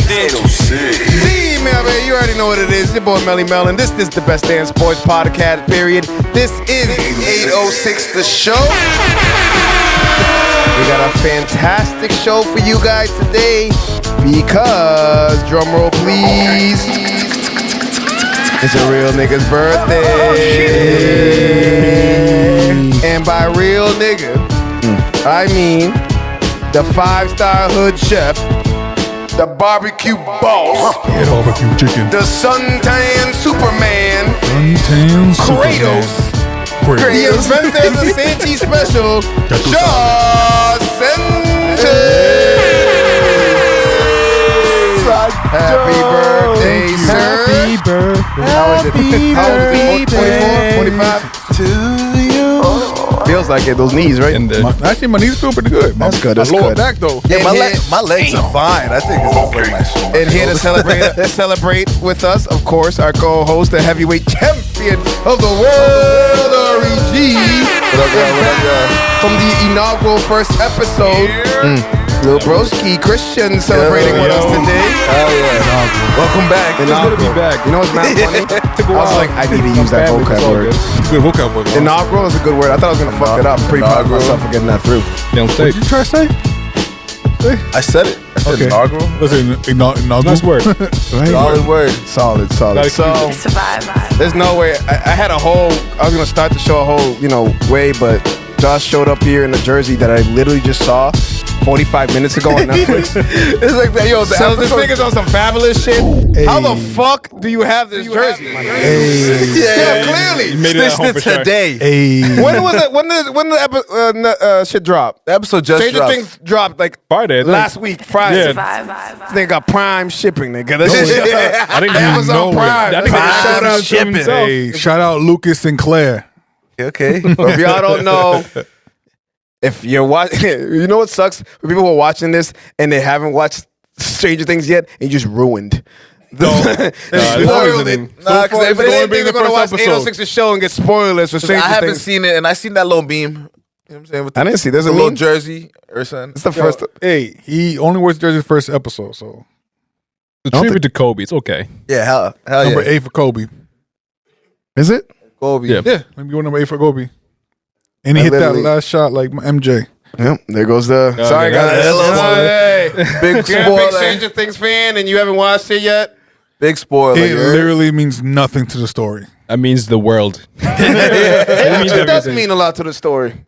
Email, man, you already know what it is. Your boy Melly Mel, and this is the Best Damn Sports Podcast, period. This is 806 The Show. We got a fantastic show for you guys today because, drumroll please, it's a real nigga's birthday. And by real nigga, I mean the 5-star hood chef, the barbecue boss, barbecue chicken, the suntan Superman, Kratos, the inventor of the Sanchi special, Shaw Sanchez. Happy birthday, sir. Happy birthday. How is it? How old is it? 24, 25? To you. Feels like it. Those knees, right? Actually, my knees feel pretty good. That's good. That's my lower good. back, though. Yeah, my legs are fine. I think it's like my shoulder. And here to celebrate with us, of course, our co-host, the heavyweight champion of the world, R.E.G. From the inaugural first episode, Lil Broski Christian celebrating with us today. Hell yeah. Welcome back. It's good to be back. You know what's not funny? I was like, I need to use that vocab word. Good vocab word. Inaugural is a good word. I thought I was going to fuck it up. I'm pretty proud of myself for getting that through. What did you try to say? I said it. I said inaugural. Listen, inaugural. Nice word. Solid word. Solid. So, Survive. there's no way. I had a whole, I was going to start the show a whole, way, but Josh showed up here in a jersey that I literally just saw 45 minutes ago on Netflix. It's like that, yo. So this nigga's on some fabulous shit. Hey. How the fuck do you have this jersey? Yeah, Clearly. You made it at home for sure. today. Hey. When was it? When did the shit drop? The episode just Stranger dropped. Things dropped like Friday, I think. last week, Friday. Yeah. Survive. They got Prime shipping, nigga. That shit. I think Amazon Prime. I think That's shout out to shipping. himself. Hey, shout out Lucas Sinclair. Okay. But if y'all don't know, if you're watching, you know what sucks? For people who are watching this and they haven't watched Stranger Things yet, and you just ruined. Spoiled it. Nah, because But they didn't think being they're the going to watch first episode. 806 The Show and get spoilers for Stranger I haven't Things. seen it, and I seen that little beam. You know what I'm saying? With I didn't see. There's the a little meme? jersey or something. It's the first. Hey, he only wears jersey first episode, so The tribute to Kobe. It's okay. Yeah, hell number yeah. 8 for Kobe. Is it? Kobe. Yeah. Yeah, maybe go number 8 for Kobe. And he I hit that literally- last shot like MJ. Yep. There goes the. Sorry, yeah. guys. Hello. Hey. Big You're a big spoiler. Stranger Things fan and you haven't watched it yet? Big spoiler. It literally means nothing to the story. That means the world. It means actually does everything. mean a lot to the story.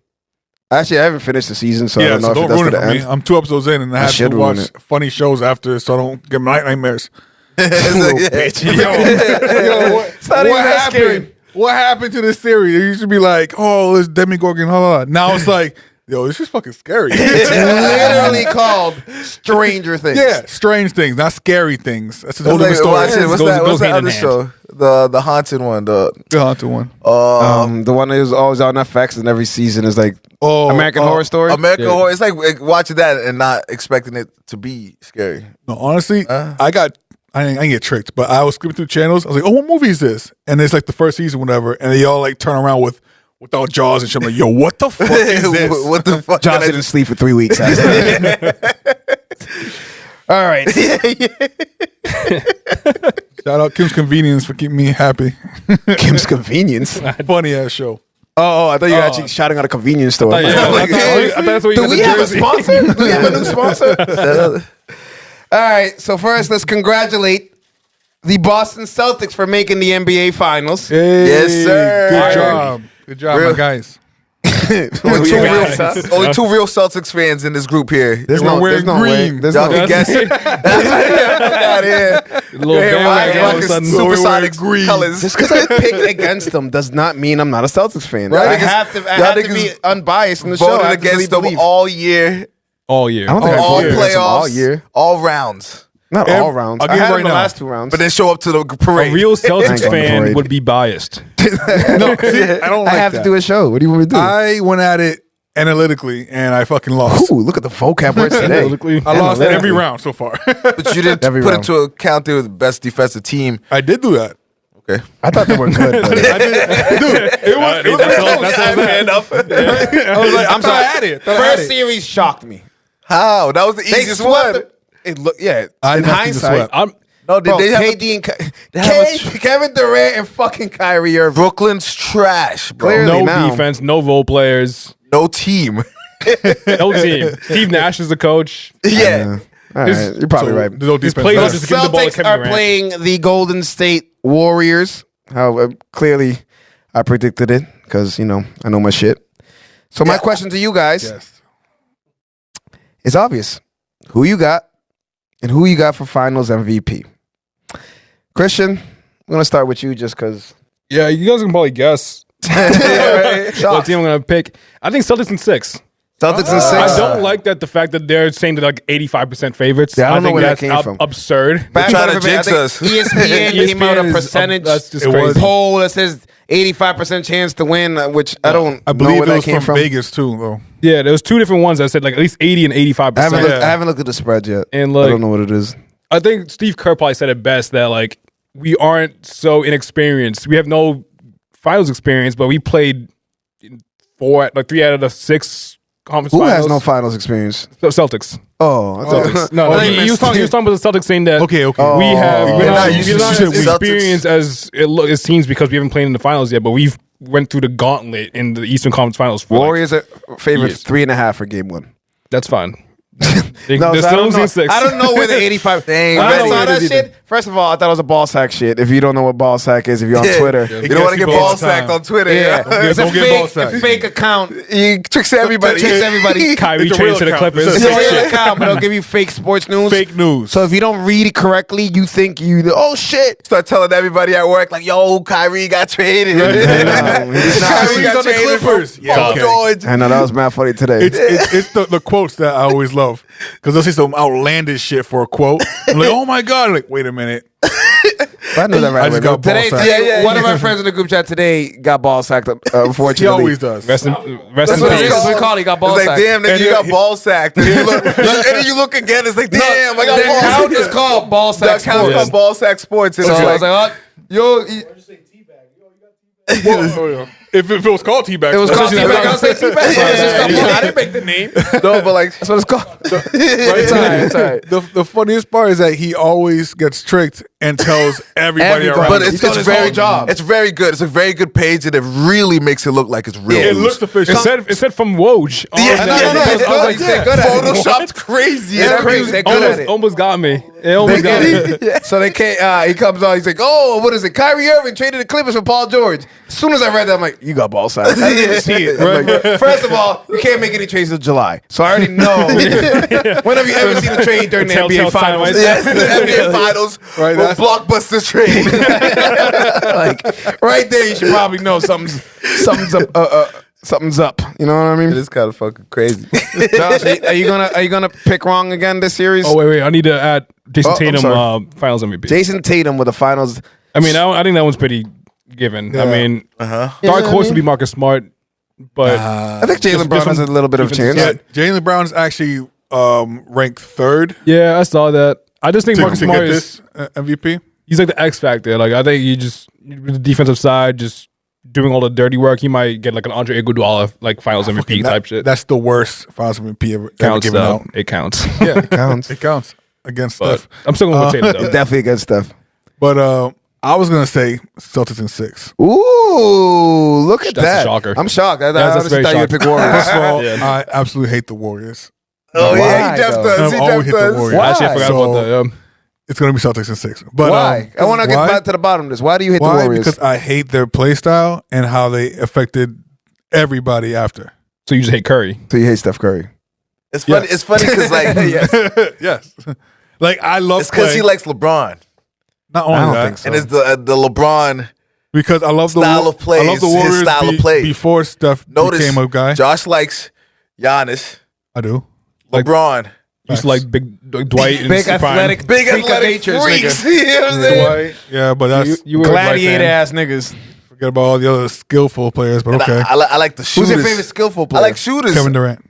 Actually, I haven't finished the season, so I Yeah, don't know so if don't that's ruin to it the for me. end. I'm 2 episodes in, and I have should to ruin watch it. funny shows after, so I don't get nightmares. Bitch. Yo, It's not even that scary. happened? What happened to this series? It used to be like, oh, it's Demogorgon, blah. Now it's like, yo, this is fucking scary. It's literally called Stranger Things. Yeah, strange things, not scary things. That's a whole Like, different watch story. it. What's Goes- that? goes What's that hand in other hand. show? The haunted one. The haunted one. The one that is always on FX and every season is like American Horror Story. American Yeah. Horror. It's like watching that and not expecting it to be scary. No, honestly, I didn't get tricked, but I was skipping through channels. I was like, oh, what movie is this? And it's like the first season, whatever, and they all like turn around without Jaws and shit. I'm like, yo, what the fuck is this? What the fuck? Josh didn't sleep for 3 weeks. After that. All right. Shout out Kim's Convenience for keeping me happy. Kim's Convenience. Funny ass show. Oh, I thought you were actually shouting out a convenience store. I thought that's what you Do got we the have a jersey. sponsor? Do we have a new sponsor? All right. So first, let's congratulate the Boston Celtics for making the NBA Finals. Hey, Yes, sir. Good job. Good job, my guys. Only two real Celtics fans in this group here. There's We're wearing no way. green. There's Y'all no can guess it. Fuck out here. Little Hey, bandwagon all of a rocking sudden. supersonic green. colors. Just because I picked against them does not mean I'm not a Celtics fan. Right, I because have to y'all be niggas unbiased in the show. Voted I have to really against them believe. all year, All year. I don't think I all voted against them playoffs, all year. all rounds. Not all rounds. I'll I give you had right them the now. last 2 rounds. But then show up to the A parade. real Thank Celtics you. fan Parade. would be biased. No, see, I don't like I have that. to do a show. What do you want me to do? I went at it analytically, and I fucking lost. Ooh, look at the vocab words today. Analytically. I lost Analytically. every round so far. But you didn't Every put round. into account they were the best defensive team. I did do that. Okay. I thought they were good. But It was I was like, I'm sorry. I had it. First series shocked me. How? That was the They easiest swept one. In hindsight, No, bro, they have KD and they have Kevin Durant and fucking Kyrie Irving. Brooklyn's trash, bro. Clearly. No now. defense, no role players, No team. no team. Steve Nash is the coach. Yeah. All right, you're probably right. There's no His defense. players there. are just giving the ball to Celtics Kevin are Durant. playing the Golden State Warriors. How clearly I predicted it because I know my shit. So my question to you guys Yes. is obvious: who you got, and who you got for Finals MVP. Christian, I'm gonna start with you just because. Yeah, you guys can probably guess what Shots. team I'm gonna pick. I think Celtics in 6. Celtics and 6. I don't like that the fact that they're saying they're like 85% favorites. Yeah, I don't know think where that that's came from. absurd. Back trying to on the- I jinx think us. ESPN came out a is, percentage that's just It was. crazy. poll that says 85% chance to win, which I don't I know believe where it that was came from from. Vegas too, though. Yeah, there was 2 different ones that said like at least 80 and 85%. I haven't looked at the spread yet. And, I like- don't know what it is. I think Steve Kerr probably said it best that like we aren't so inexperienced. We have no finals experience, but we played in 3 out of the 6 conference Who finals. has no finals experience? Celtics. Oh, I thought, No, he was talking about the Celtics saying that Okay. we have Oh. we're Yeah, not, you we're not said as Celtics. experienced as it seems because we haven't played in the finals yet, but we've went through the gauntlet in the Eastern Conference Finals. For Warriors are favored years. 3.5 for game 1. that's fine. No, They're so still losing 6. I don't know where the 85. Dang, When I ready. saw that Either. shit, first of all, I thought it was a ball sack shit. If you don't know what ball sack is, if you're on Twitter, You don't want to get people all ball the time. sacked on Twitter. yeah, Yeah. it's a Don't get ball fake, sacked. fake account. You tricks everybody. Tricks everybody. Kyrie It's a traded real to the account. Clippers. It's It's a Fake real shit. account, but they'll give you fake sports news. Fake news. So if you don't read it correctly, you think oh shit. Start telling everybody at work like, "Yo, Kyrie got traded. he's not. Kyrie He's got on the traded Clippers. from Yeah, Paul okay. George." I know that was mad funny today. It's the quotes that I always love because they'll say some outlandish shit for a quote. I'm like, oh my god! I'm like, wait a minute. I knew that right I away. just got ball Today, sacked. today one of our friends in the group chat today got ball sacked. Unfortunately, He always does. Rest in That's what it is. peace. We call it. He got ball It's like, sacked. damn, nigga, And you then got ball sacked. And then you look again, it's like, damn, I got The ball account sacked. is called ball The sack account's sports. called Ball Sack Sports. And So it's I was like, like, yo, If it was called teabag, it was called teabag. I was like teabag. I didn't make the name. no, but like, That's what it's called. It's all right. It's all right. The funniest part is that he always gets tricked and tells everybody Everybody. around. but him. He's doing his whole job. It's very good. It's a very good page, and it really makes it look like it's real. it news. looks official. It said from Woj. Yeah, it's I was like, good. They're good at it. Photoshopped crazy. They're and crazy. They're good everything. at it. Almost got me. It almost got me. So they can't. He comes on. He's like, "Oh, what is it? Kyrie Irving traded the Clippers for Paul George." As soon as I read that, I'm like, "You got ball sacked." I didn't even see it. I'm like, first of all, you can't make any trades until July, so I already know. When have you ever seen a trade during the Telltale NBA sign Finals? right Yes, the NBA Finals Right, with that's- blockbuster trade. Like right there, you should probably know something's up. Something's up. You know what I mean? It is kind of fucking crazy. Josh, are you gonna pick wrong again this series? Oh wait, I need to add Jason Oh, I'm Tatum sorry. Finals MVP. Jason Tatum with the Finals. I mean, I think that one's pretty given. I mean, Uh-huh. dark horse would be Marcus Smart, but I think Just- Jalen Brown just has a from little bit of defensive chance. Yeah, Jalen Brown's actually ranked third yeah, I saw that. I just think to, Marcus to Smart get is this MVP. he's like the X factor. Like I think the defensive side, just doing all the dirty work. He might get like an Andre Iguodala like Finals MVP type shit. That's the worst Finals MVP ever Counts given though. out. It counts. Yeah, Counts. it counts against But Steph. I'm still going with Tatum though. Definitely against Steph. But I was gonna say Celtics in 6. Ooh, look at That's a that! shocker. I'm shocked. I That's honestly very thought you would shocking. pick Warriors. First of all, Yeah. I absolutely hate the Warriors. Oh, Why, yeah, he just though? does. He I've always just hit the does. Warriors. Why? Actually, I forgot So- about that. It's gonna be Celtics in 6. But Why? I want to get why? back to the bottom of this. Why do you hit the Why? Warriors? Because I hate their play style and how they affected everybody after. So you just hate Curry. So you hate Steph Curry? It's funny. Yes. It's funny because like, Yes. Like I love it's because he play. likes LeBron, Not only I don't that, think so. and it's the LeBron. because I love the Style of play I love is the his Warriors style of play. before Steph Notice became a guy. Josh likes Giannis, I do. Like- LeBron, Used to like big like Dwight and Big Prime. athletic, big freak of athletic natures, freaks. nigga. You know what I'm saying? Yeah, but that's You were a Gladiator Dwight fan. ass niggas. forget about all the other skillful players. But And okay, I like the shooters. Who's your favorite skillful I player? like shooters. Kevin Durant,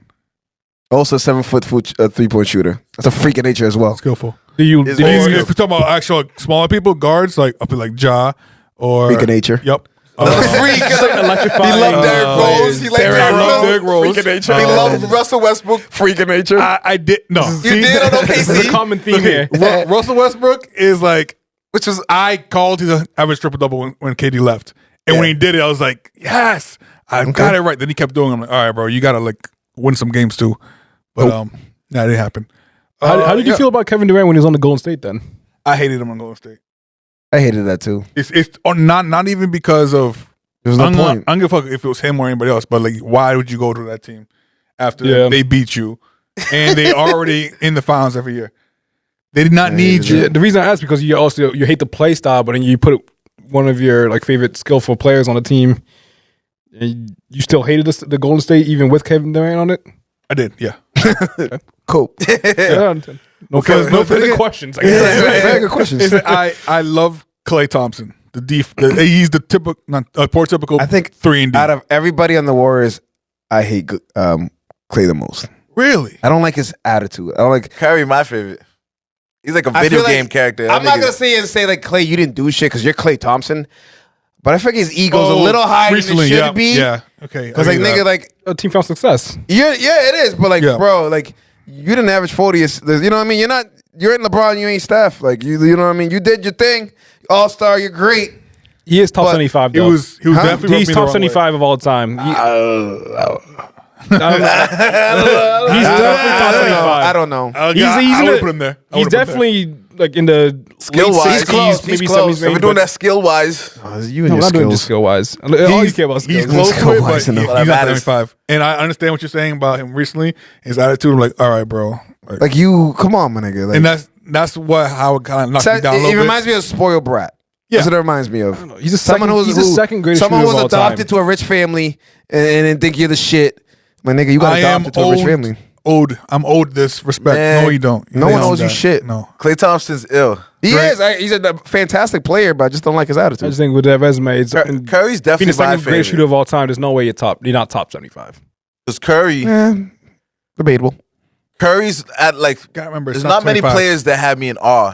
Also 7-foot 3-point shooter. That's a freak of nature as well. skillful. Do you? Is Did more- you If we're talking about actual smaller people, guards like up in like Ja or Freak of nature. Yep. Freak. Electrifying. He loved Derrick Rose. He liked Derrick Rose. Freak of nature. He loved Russell Westbrook. Freak of nature. I did no. You did on This is a OKC, common theme here. Russell Westbrook is like which was I called his average triple double when KD left, and when he did it, I was like, yes, I got it right. Then he kept doing it. I'm like, all right, bro, you gotta like win some games too. But that didn't happen. How did you feel about Kevin Durant when he was on the Golden State then? I hated him on Golden State. I hated that too. It's not even because of. There's no point. I don't give a fuck if it was him or anybody else, but like, why would you go to that team after they beat you and they already in the finals every year? They did not need you. Yeah, the reason I ask is because you hate the play style, but then you put one of your like favorite skillful players on the team, and you still hated the Golden State even with Kevin Durant on it. I did, yeah. Cool. Yeah. No further questions. I guess. Very good question. I love Klay Thompson. He's the typical, prototypical. I think 3-and-D. out of everybody on the Warriors, I hate Klay the most. Really, I don't like his attitude. I don't like. Curry, my favorite. He's like a I video feel like- game character. I'm not gonna say like Klay, you didn't do shit because you're Klay Thompson, but I feel like his ego's a little higher than it should be. Yeah, okay. Because like nigga, like A team found success. yeah, it is. But like, Yeah. bro, like you didn't average 40. You know what I mean? You're in LeBron. You ain't Steph. Like you know what I mean? You did your thing. All star. You're great. He is top But 75 he though. was definitely He's rubbed me the top wrong 75 of all time. He's definitely top 75. I don't know. way. He's I in would the- put him there. He's definitely like in the Skill-wise. late He's 60s, close. maybe He's close. 70s. If we're doing that skill wise, You and No, your we're not doing skills. just skill wise. All you care about He's skills. close to it, but Skill-wise, he's I know. not matters. 75. And I understand what you're saying about him recently. His attitude, I'm like, all right, bro. Like you, come on, my nigga. Like, And that's how it kind of knocked me down a it little bit. reminds me of a spoiled brat. Yeah. That's what it reminds me of. He's the second greatest someone shooter who of was all adopted time. to a rich family and then think you're the shit. My nigga, you got I am adopted to a rich family. I'm owed this respect. Man, No, you don't. no You one don't owes you that. shit. No. Klay Thompson's ill. He Right. is. He's a fantastic player, but I just don't like his I attitude. just think with that resume, it's Curry's being definitely the my second greatest shooter favorite. of all time. There's no way you're not top 75. Because Curry, Debatable. Curry's at like. Gotta remember, There's it's not many 25. players that have me in awe.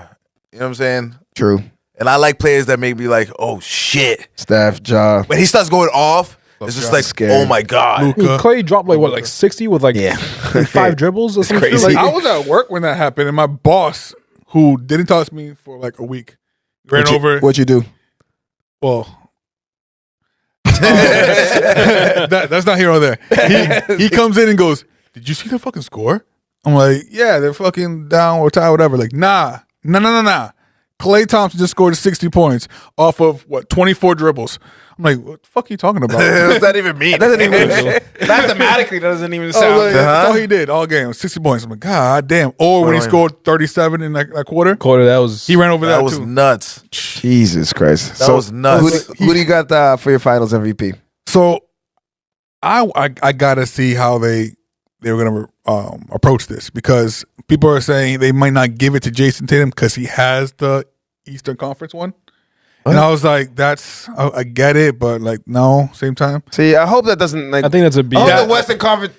You know what I'm saying? True. And I like players that make me like, oh shit. Steph, Ja. When he starts going off, it's just like, Scary. oh my god. I mean, Clay dropped like 60 with like Yeah. 5 dribbles or something. crazy. Like, I was at work when that happened, and my boss, who didn't talk to me for like a week, ran over. What'd you do? Well, that's not here or there. He comes in and goes, "Did you see the fucking score?" I'm like, "Yeah, they're fucking down or tied, whatever." Like, nah. Klay Thompson just scored 60 points off of 24 dribbles. I'm like, what the fuck are you talking about? What's that even mean? Doesn't even mathematically doesn't even Oh, sound. like, that's all he did all game, 60 points. I'm like, God damn. Or when he scored 37 in that quarter, that was he ran over That that was too. nuts. Jesus Christ. That was nuts. Who do you got for your Finals MVP? So I gotta see how they were gonna approach this, because people are saying they might not give it to Jason Tatum because he has the Eastern Conference one. And I was like, I get it, but like, no, same time. See, I hope that doesn't like. I think that's a B. I hope Yeah. the Western Conference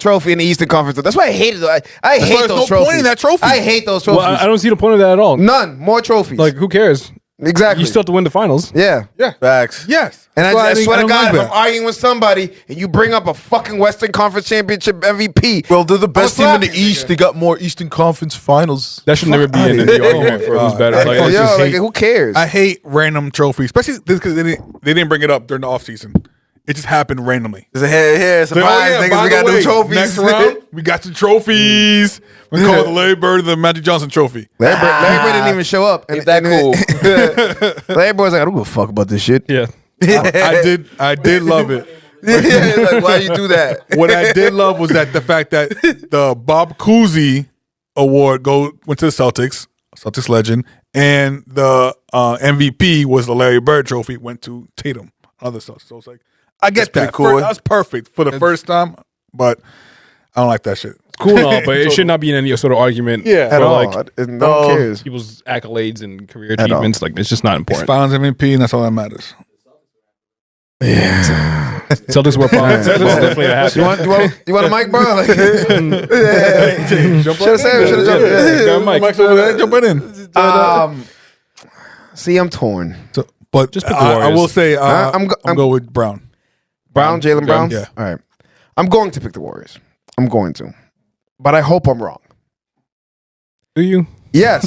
trophy and the Eastern Conference. That's why I hate it. I hate why there's those no trophies. point in that trophy. I hate those Well, trophies. I don't see the point of that at all. None. More trophies. Like, who cares? exactly. You still have to win the finals. yeah. Facts. Yes. And That's why I swear to don't God, like if I'm that. arguing with somebody and you bring up a fucking Western Conference Championship MVP, Well, they're the best team in the slap you, East. They got more Eastern Conference Finals. That should never be in the argument for who's better. I Like, fucking it's yo, just- like, who cares? I hate random trophies, especially because they didn't bring it up during the offseason. It just happened randomly. There's a here, surprise, niggas. by We the got way, new trophies. Next round, we got the trophies. We call it the Larry Bird, the Magic Johnson trophy. Larry Bird didn't even show up. Ain't that cool? Larry Bird's like, I don't give a fuck about this shit. yeah. I did love it. Yeah, like, why you do that? What I did love was that the fact that the Bob Cousy award went to the Celtics legend, and the MVP was the Larry Bird trophy went to Tatum. Other stuff. So it's like, I get pretty that. cool. That's perfect for the first time, but I don't like that shit. Cool and all, but it should not be in any sort of argument Yeah. At for all. like And no one cares. people's accolades and career all. achievements. Like, it's just not It's important. Finals MVP, and that's all that matters. Celtics were fine. Celtics definitely a happy. You want a mic, bro? Like, Jump Should've said it, should've jumped in. Got a mic. Mike's over there, jump right in. see, I'm torn. So, But Just pick the I Warriors. will say I'm I'm going with Brown. Brown, Jaylen Brown? Yeah. All right. I'm going to pick the Warriors. I'm going to. But I hope I'm wrong. Do you? Yes.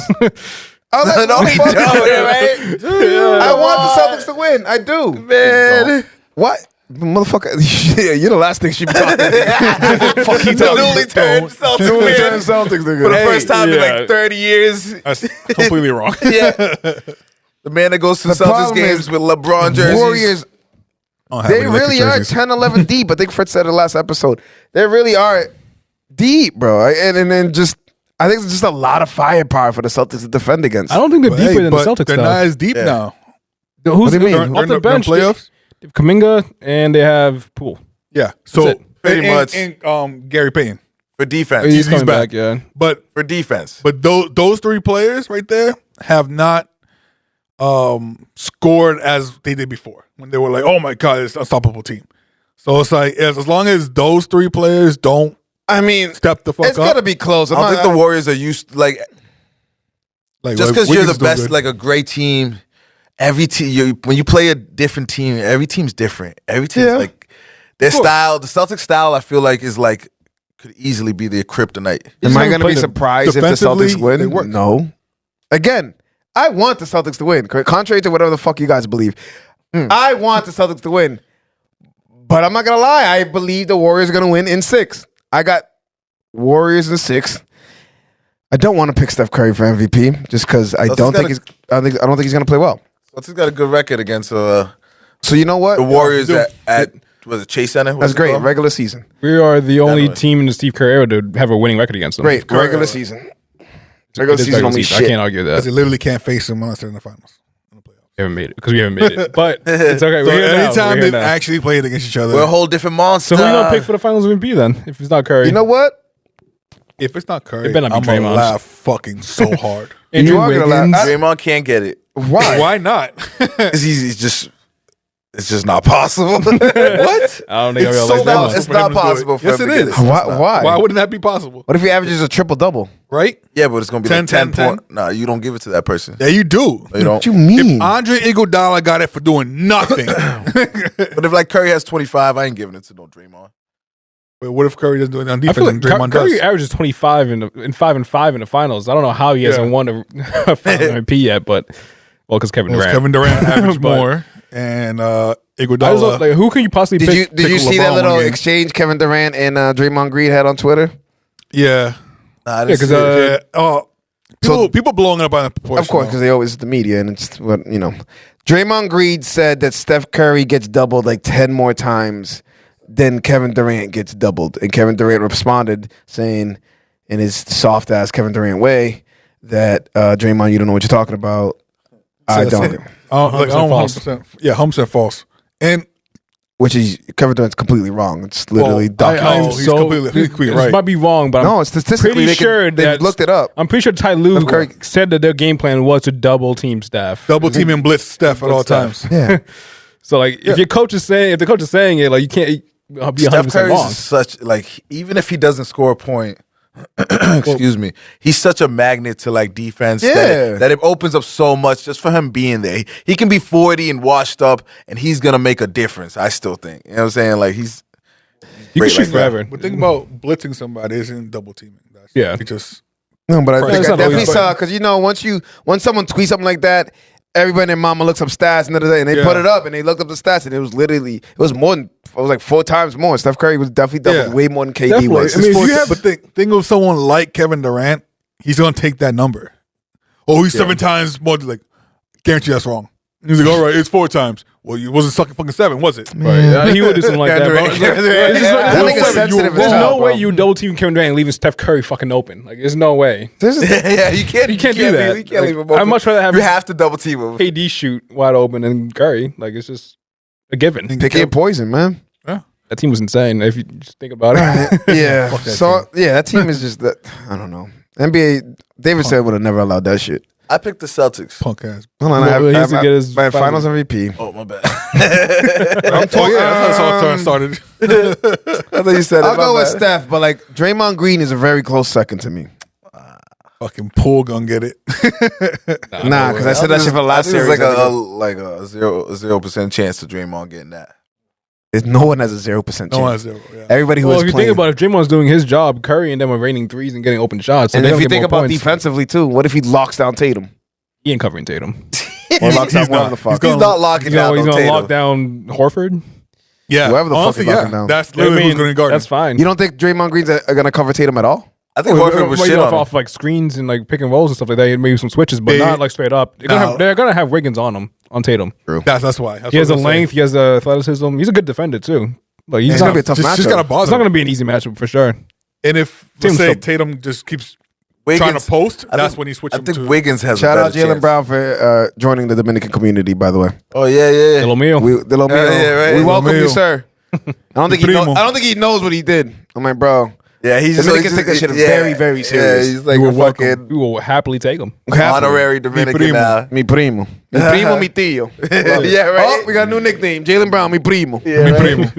I was like, No, he fuck don't, it, right? I want the Celtics to win. I do. Man. What? Motherfucker, you're the last thing she be talking. Fuck you The talking. newly turned Celtics Newly fan. turned Celtics, nigga. For the Hey, first time in yeah. like 30 years. That's completely wrong. Yeah. The man that goes to The Celtics problem games is with LeBron jerseys. Warriors, I don't have they any Lakers really are jerseys. 10, 11 deep. I think Fritz said it last episode. They really are deep, bro. And then just, I think it's just a lot of firepower for the Celtics to defend against. I don't think they're But, deeper hey, than the but Celtics, they're though. not as deep now. Who's What do you mean? off During the bench? playoffs. They have Kuminga and they have Poole. Yeah. So it. Pretty much. And Gary Payton. For defense. He's coming back. back, yeah. But For defense. those three players right there have not scored as they did before when they were like, oh my God, it's an unstoppable team. So it's like as long as those three players don't I mean, step the fuck it's up, going to be close. I don't think the Warriors are used like like just because Wiggins you're is the doing best, good. like a great team. Every team, when you play a different team, every team's different. Every team's Yeah. like their style. The Celtics style, I feel like, is like could easily be their kryptonite. Am I haven't going to be played them surprised if the defensively, Celtics they win? work. No. Again, I want the Celtics to win. Contrary to whatever the fuck you guys believe. I want the Celtics to win. But I'm not going to lie. I believe the Warriors are going to win in 6. I got Warriors in 6. I don't want to pick Steph Curry for MVP just because I don't think he's going to play well. Celtics got a good record against So you know what? the Warriors dude. at was it Chase Center? That's great. Regular season. We are the only Definitely. team in the Steve Kerr era to have a winning record against them. Great. Regular season. Regular It is season only I shit. can't argue that. because they literally can't face them unless they're in the finals. We haven't made it because we haven't made it. But it's okay. So We're here now. anytime We're here they've now. actually played against each other, We're a whole different monster. So who you gonna pick for the Finals MVP then? If it's not Curry, You know what? if it's not Curry, It better not I'm be gonna Draymond. laugh fucking so hard. Andrew You are gonna Wiggins. laugh. Draymond can't get it. Why? Why not? 'Cause he's just it's just not possible. What? I don't think It's I'll so realize not- that. It's for him not to do it. possible for Yes, him it to get is. it. Why? Why wouldn't that be possible? What if he averages a triple double? Right? Yeah, but it's gonna be 10, like 10 10. points. No, you don't give it to that person. Yeah, you do. You don't. What you mean? If Andre Iguodala got it for doing nothing, But if like Curry has 25, I ain't giving it to no Draymond. but what if Curry doesn't do it on I defense feel and like Draymond Curry does? averages 25 in 5 and 5 in the finals. I don't know how he hasn't won a Finals MVP yet, but because Kevin Well, Durant. Kevin Durant averaged But- more, and I was Iguodala. like, who can you possibly Did pick? you see LeBron that little one game. exchange Kevin Durant and Draymond Green had on Twitter? Yeah, Nah, I didn't 'cause, see it. yeah. Oh, people blowing up on the proportion. Of course, because they always the media and it's what you know. Draymond Green said that Steph Curry gets doubled like 10 more times than Kevin Durant gets doubled, and Kevin Durant responded saying, in his soft ass Kevin Durant way, that Draymond, you don't know what you're talking about. I don't. Like, I don't 100%. Yeah, 100% false. And Which is Kevin Durant's completely wrong. It's literally Well, documented. he's completely this right. might be wrong, but No, I'm statistically, pretty sure they've that looked it up. I'm pretty sure Ty Lue Steph Curry- said that their game plan was to double team staff. double team and blitz Steph at all Steph. times. Yeah. So like, if your coach is saying, if the coach is saying it, like you can't be 100% Steph Curry wrong. is such like even if he doesn't score a point, excuse me, he's such a magnet to like defense Yeah. that it opens up so much just for him being there. He can be 40 and washed up, and he's gonna make a difference. I still think. You know what I'm saying? Like he's You can great shoot like that. forever. But think about blitzing somebody isn't double teaming. That's, Yeah. He just No, but I Right. think It's I not definitely always saw because you know once someone tweets something like that, everybody and their mama looks up stats and they Yeah. put it up and they looked up the stats and it was more than it was like 4 times more. Steph Curry was definitely doubled Yeah. way more than KD Definitely. was. I mean, if you but think of someone like Kevin Durant, he's gonna take that number. Oh, he's 7 times more. Like, guarantee that's wrong. He's like, all right, it's 4 times. Well, you wasn't sucking fucking 7, was it? Right. Yeah, he would do something like that. Bro. It's like- it's just like- That there's nigga's sensitive as There's hell, no bro. way you double team Kevin Durant and leaving Steph Curry fucking open. Like, there's no way. This is yeah, you can't You can't do that. You can't leave him Like, I'd open. much rather have you have to double team him. KD shoot wide open than Curry. Like, it's just a given. pick your poison, man. That team was insane. If you just think about it. Yeah. Fuck that So yeah, that team is just that. I don't know. NBA. David said would have never allowed that shit. I picked the Celtics. Punk ass. Hold on, Well, I have, he I has have to get his my finals. finals MVP. Oh my bad. Oh yeah, that's how it started. I thought you said it. I'll my go with bad. Steph, but like Draymond Green is a very close second to me. Fucking Poole gonna get it. Nah, because I said that shit for the last There's series. like a 0% chance to Draymond getting that. No one has a 0% No one chance. has zero. Yeah. Everybody who Well, is if you playing. think about it, if Draymond's doing his job, Curry and them are raining threes and getting open shots. So and they if don't you get think more about points. defensively too, what if he locks down Tatum? He ain't covering Tatum. Or locks down He's whoever not. the fuck. He's not locking He's down. gonna no lock Tatum. down Horford. Yeah, Whoever the fuck honestly, is locking down. That's I literally mean, who's going to guard him. that's fine. You don't think Draymond Green's are going to cover Tatum at all? I think Horford was Well, shit on him. off like screens and like pick and rolls and stuff like that. Maybe some switches, but They- not like straight up. They're gonna have Wiggins on him on Tatum. That's why. That's He has what the I'm length. He has the athleticism. He's a good defender too. Like he's It's not. going to be a tough saying. matchup. Just got to It's bother not him. gonna be an easy matchup for sure. And if Tatum's let's say still- Tatum just keeps Wiggins, trying to post, I that's think- when he switches I think to. Wiggins has Shout a out better Jalen chance. Brown for joining the Dominican community, by the way. Oh yeah. Little meal. Right. right. We welcome you, Mio. sir. I don't think he knows what he did. I'm like, bro. Yeah, he's Dominicans take that shit very, very serious. Yeah, he's like You a were welcome. fucking We will happily take him. honorary Dominican primo. now. Mi primo. Mi primo, mi tío. Yeah, right. Oh, we got a new nickname. Jalen Brown, mi primo. Yeah, Mi right. primo.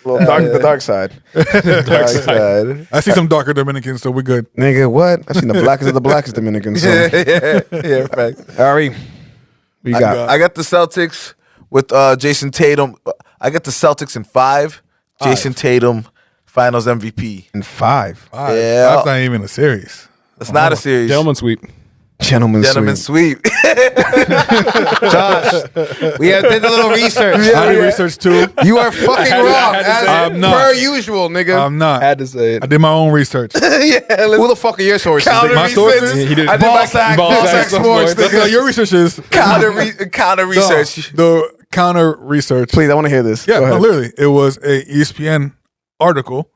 Little the dark side. Dark side. I see some darker Dominicans, so we're good. Nigga, what? I seen the blackest of the blackest Dominicans. So. yeah, facts. Ari, we got. I got the Celtics with Jason Tatum. I got the Celtics in 5. Jason Tatum, Finals MVP. in 5. Yeah. That's not even a series. It's not a series. Gentleman sweep. Gentlemen Sweep. Josh, we did a little research. I did research too. You are fucking I wrong, had to as say it. I'm not. per usual, nigga. I'm not. Had to say it. I did my own research. Who the fuck are your sources? Counter My sources? research. He did- I did Ball my sack, ball ball sack sack sports. sports. nigga. Your research is counter research. the counter research. Please, I want to hear this. Yeah, Go no, ahead. literally, it was a ESPN article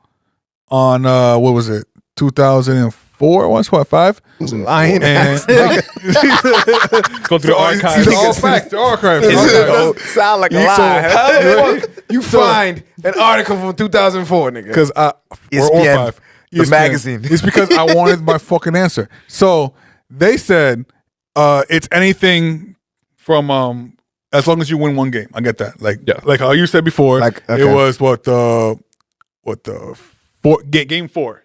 on what was it, 2004? Once what 5? Lying And ass nigga. Go through the archives. They're all facts. They're archives. They're archives. Doesn't sound like a You lie. saw- How the fuck you find an article from 2004, nigga? Because or ESPN, 5. the magazine. It's because I wanted my fucking answer. So they said it's anything from as long as you win one game. I get that. Like Yeah. like how you said before. Like, it okay. was game 4.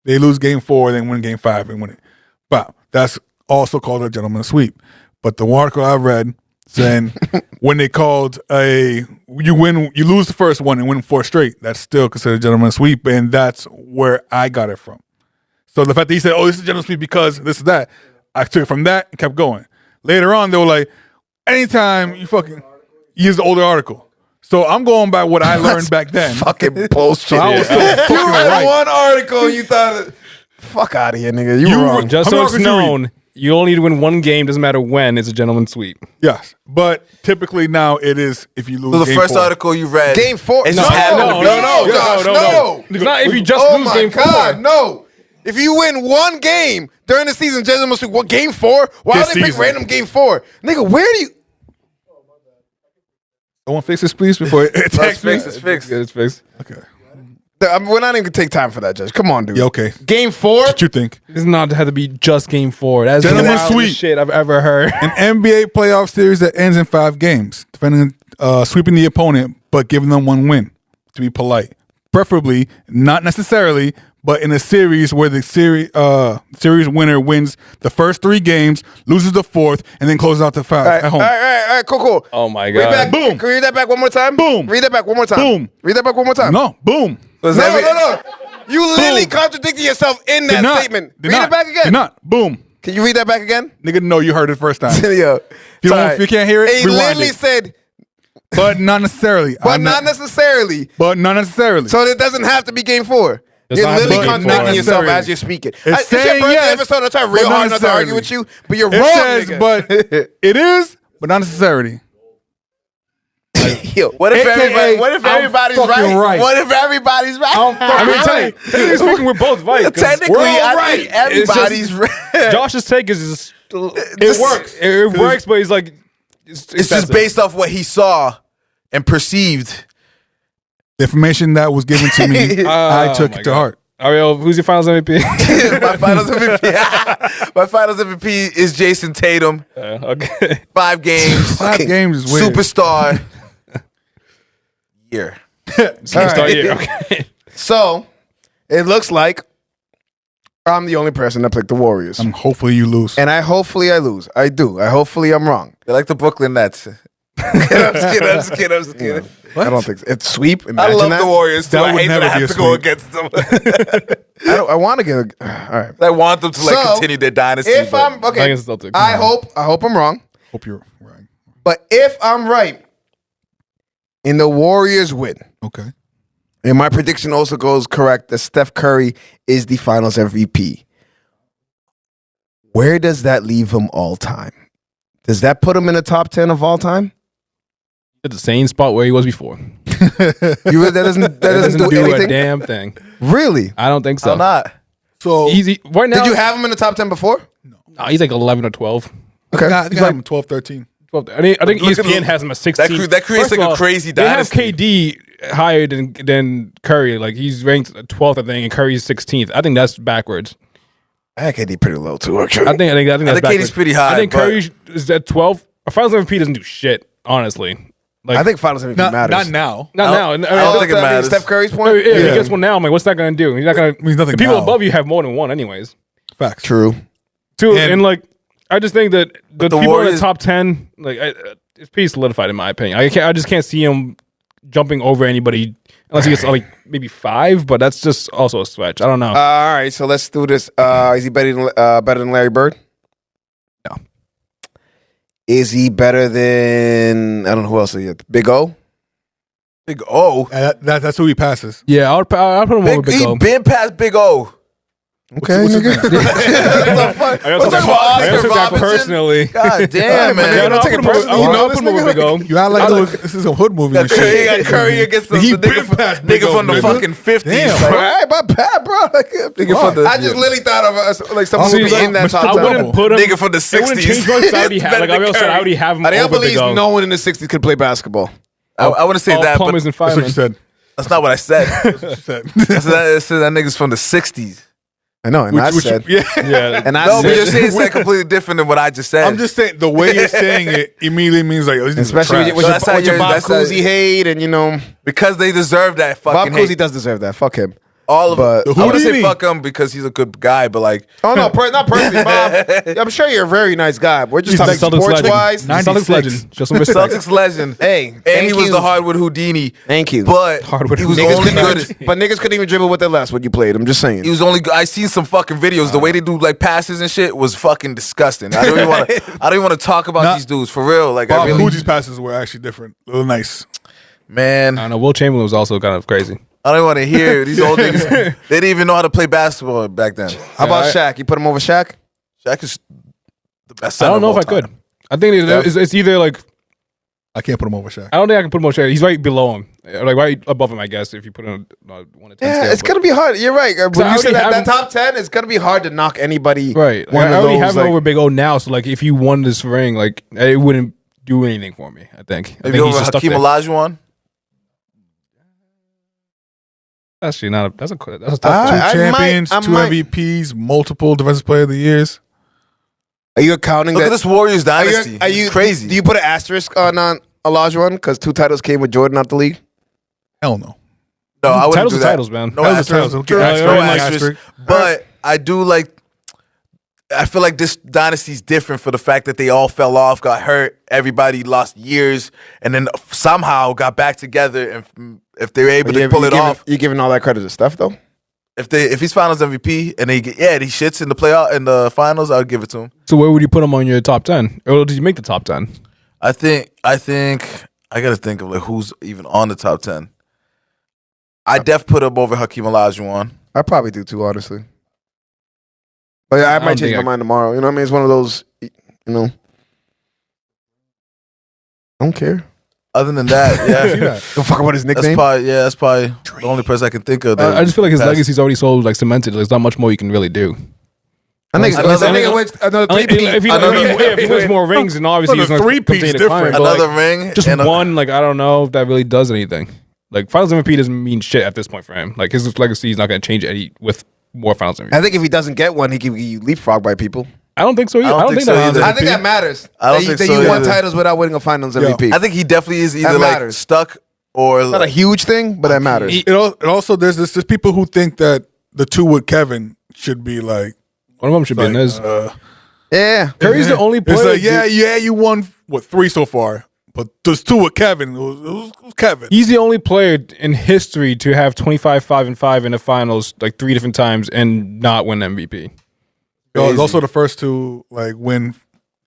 They lose game 4, then win game 5 and win it. But that's also called a gentleman's sweep. But the article I read saying when they called you lose the first one and win 4 straight, that's still considered a gentleman's sweep, and that's where I got it from. So the fact that he said, "Oh, this is a gentleman's sweep because this is that," I took it from that and kept going. Later on, they were like, "Anytime you fucking use the older article." So I'm going by what I learned back then. Fucking bullshit. So I was still You fucking read right. one article and you thought, fuck out of here, nigga. You were wrong. Just How many so it's articles you read? known, you only need to win one game. Doesn't matter when. It's a gentleman's sweep. Yes, but typically now it is if you lose. So the game first 4. article you read. Game 4. It no, just happened to no, be- no, Josh, no. It's not if you just Oh lose my game God, 4. no. If you win one game during the season, gentlemen, what game 4? Why This do they pick season. random game 4? Nigga, where do you? Someone fix this, please, before it attacks me. It's fixed. It's fixed. Okay. We're not even gonna take time for that, Judge. Come on, dude. Yeah, okay. Game 4? What you think? It's not have to be just game 4. That's the Gentleman's wildest sweep. shit I've ever heard. An NBA playoff series that ends in 5 games, defending, sweeping the opponent, but giving them one win. To be polite, preferably not necessarily, but in a series where the series winner wins the first 3 games, loses the 4th, and then closes out the 5 All right, at home. all right, cool. Oh my Read god. back. Boom. Can you read that back one more time? Boom. Read that back one more time. Boom. Read that back one more time. No, boom. Was No, every- no. You literally contradicted yourself in Did that not. statement. Did Read not. it back again. Did not. Boom. Can you read that back again? Nigga, no, you heard it first time. Yo, If you can't hear it, He rewind literally it. said, But not necessarily. but not necessarily. But not necessarily. So it doesn't have to be game 4. Doesn't You're have to be literally game contradicting four. yourself Necessarily. as you're speaking. It's It's your saying birthday yes, episode. I try but real not hard not to argue necessarily. with you, but you're it wrong, says, nigga. but it is, but not necessarily. Yo, What if AKA, everybody's I'm fucking right. What if everybody's right? I mean, technically speaking, we're both right. 'cause Technically, we're all I think everybody's right. Josh's take is just, It works. It works, but he's like, It's just based off what he saw and perceived. The information that was given to me, I took my it to God. heart. Ariel, who's your finals MVP? My finals MVP. My finals MVP is Jason Tatum. Okay. 5 games. 5 games is weird. Superstar. Year. Start here. Okay. So it looks like I'm the only person that picked the Warriors. Hopefully you lose. And hopefully I lose. I do. Hopefully I'm wrong. They're like the Brooklyn Nets. I'm just kidding. I don't think so. It's sweep. I Imagine love that. the Warriors too. That I would hate that never I be have a to go sweep. against them. I want to get all right. I want them to like So, continue their dynasty. If but- I'm okay, Against the Celtics. I hope I'm wrong. Hope you're right. But if I'm right, and the Warriors win, Okay. and my prediction also goes correct that Steph Curry is the Finals MVP, where does that leave him all time? Does that put him in the top 10 of all time? At the same spot where he was before. That doesn't do a anything. damn thing. Really? I don't think so. I'm not. So Easy right now. Did you have him in the top 10 before? No, he's like 11 or 12. I think I have him 12, 13. 12. I think Look at ESPN the- has him at 16. that creates First of like a all, crazy They have dynasty. KD higher than Curry. Like he's ranked 12th, I think, and Curry's 16th. I think that's backwards. I think KD pretty low too. Actually. I think that's KD's backwards. pretty high, I think but- Curry is at 12. A Finals MVP doesn't do shit, honestly. Like I think Finals MVP Not matters. now. not now. I don't think it matters. Steph Curry's If point. he gets one now, I'm like, what's that going to do? He's not going to. Means nothing The people now. above you have more than one, anyways. Facts. True. Two, And- and like, I just think that the the people in Warriors- the top 10, like, it's pretty solidified in my opinion. I just can't see him jumping over anybody unless he gets like maybe 5, but that's just also a stretch. I don't know. All right, so let's do this. Is he better than Larry Bird? No. Is he better than I don't know who else? Is he? Big O? Big O. That's who he passes. Yeah, I'll put him over Big He O. been past Big O. Okay, what's his nigga. name? I gotta What's take up, that- I Oscar gotta take that Robinson? personally. God damn, man. Yeah, no, I'll take put it him over- personally. I'll You know put this him over nigga? Big O. You act like this is a hood movie and Curry shit. got Curry against the He nigga been past Big O, from the nigga. fucking 50s. Damn, like, All right, my bad, bro. Like, Nigga from the- I just literally thought of us like someone See, would be like, in that Mr. top I Double. wouldn't put him. Nigga from the It wouldn't 60s. change much. I already It's have. better Like I than already said, I Curry. already have him I over believe Big O. no one in the '60s could play basketball. I wouldn't say All that, plumbers but and That's what you firemen. said. that's not what I said. That's what you said. I said that nigga's from the 60s. I know, and I said, yeah. Yeah, and I No, but said, you're saying it's like completely different than what I just said. I'm just saying the way you're saying it immediately means like, oh, these niggas especially are with trash. That's how your you're- Bob that's how- Cousy hate, and you know, because they deserve that Bob fucking Cousy hate. does deserve that. Fuck him. All of But- them. Who I do wouldn't you say mean? fuck him because he's a good guy, but like, Oh no, not personally, Bob. I'm sure you're a very nice guy. We're just He's talking the Celtics sports legend. wise. He's the Celtics 96. legend. Just some respect. Celtics legend. Hey, And thank he was you. the hardwood Houdini. Thank you. But Hardwood he was Houdini. only Niggas good. but niggas couldn't even dribble with their left when you played. I'm just saying. He was only good. I seen some fucking videos. The way they do like passes and shit was fucking disgusting. I don't even want to. I don't even want to talk about Nah. these dudes for real. Like I Bob really, Cousy's passes were actually different. A little nice. man. I don't know. Will Chamberlain was also kind of crazy. I don't want to hear these old niggas. They didn't even know how to play basketball back then. How about Yeah, Shaq? You put him over Shaq? Shaq is the best. I center don't know of if I all could. time. I think it's either like I can't put him over Shaq. I don't think I can put him on Shaq. He's right below him, like right above him, I guess. If you put him on 1 to 10 Yeah, scale, it's but- gonna be hard. You're right. I When you already said that have him- top 10, it's gonna be hard to knock anybody. right. One I of already those, have him like- over Big O now, so like if he won this ring, like it wouldn't do anything for me. I think. I Maybe think over he's just stuck Hakeem there. Olajuwon. Actually, not. That's a Two tough one. I champions, might- I 2 might- MVPs, multiple Defensive Player of the Years. Are you accounting Look that? at this Warriors Are dynasty. you Crazy. Do you put an asterisk on Olajuwon because 2 titles came with Jordan out the league? Hell no. no, I wouldn't Titles do are that. titles, man. No Titles are asterisk. titles. Okay, No asterisk. asterisk. Asterisk. But I do like. I feel like this dynasty's different for the fact that they all fell off, got hurt, everybody lost years, and then somehow got back together. And if they're able to pull it off, You giving all that credit to Steph though? if he's Finals MVP and he shits in the playoff in the finals, I'll give it to him. So where would you put him on your top 10? Or did you make the top 10? I think I gotta think of like who's even on the top 10. I def put him over Hakeem Olajuwon. I probably do too, honestly. But yeah, I don't might change think my I- mind tomorrow. You know what I mean? It's one of those, you know. Don't care. Other than that, See yeah, that? Don't fuck about his nickname. that's probably the only person I can think of. that I just feel like his passed. legacy's already so like cemented. There's not much more you can really do. I think Another- wins another Like, three-peat. if he wins more rings, then obviously he's Another going to three-peat's different. Another ring, Just and a- one, like I don't know if that really does anything. Like Finals MVP doesn't mean shit at this point for him. Like his legacy is not going to change any with more Finals MVP. I think if he doesn't get one, he can be leapfrogged by people. I don't think so either. I don't think so that either. I think that matters. I don't that think that so you won either. titles without winning a Finals MVP. I think he definitely is either That like matters. stuck or Not a huge thing, but that matters. It also there's people who think that the 2 with Kevin should be like One of them should be in this. Yeah. Curry's the only player. It's like, you won 3 so far, but there's 2 with Kevin. It was Kevin. He's the only player in history to have 25-5-5 in the finals like 3 different times and not win MVP. He's also the first to like win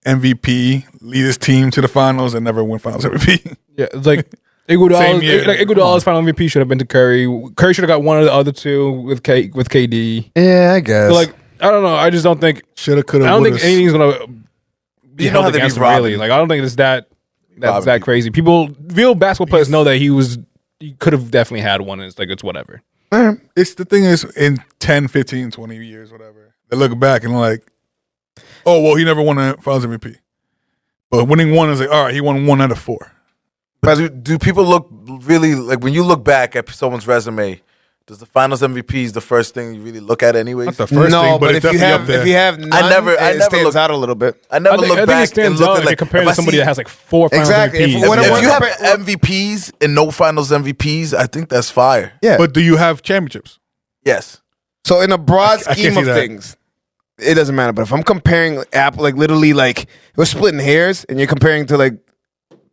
MVP, lead his team to the finals, and never win Finals MVP. Yeah, it's like Same year. Iguodala's final MVP should have been to Curry. Curry should have got one of the other 2 with KD. Yeah, I guess. But like, I don't know. I just don't think. Shoulda, coulda, I don't think woulda. anything's gonna be You know how held they be against him. robbing. Really, like I don't think it's that's Robbing that people. crazy. People, real basketball players know that he could have definitely had one. It's like it's whatever. It's the thing is, in 10, 15, 20 years, whatever, they look back and like, oh, well, he never won a Finals MVP. But winning one is like, all right, he won 1 out of 4. But do people look really like when you look back at someone's resume? Does the Finals MVP is the first thing you really look at, anyways? Not the first thing, but it's if you definitely have up there. if you have none, I never it stands looked- out a little bit. I never I think look it back and stands look out at if like you compare if to I somebody see- that has like 4 Finals Exactly. MVPs. If- what If I you have compare- MVPs and no Finals MVPs, I think that's fire. Yeah. But do you have championships? Yes. So in a broad I can't scheme see of that. things, it doesn't matter. But if I'm comparing Apple, like literally, like we're splitting hairs, and you're comparing to like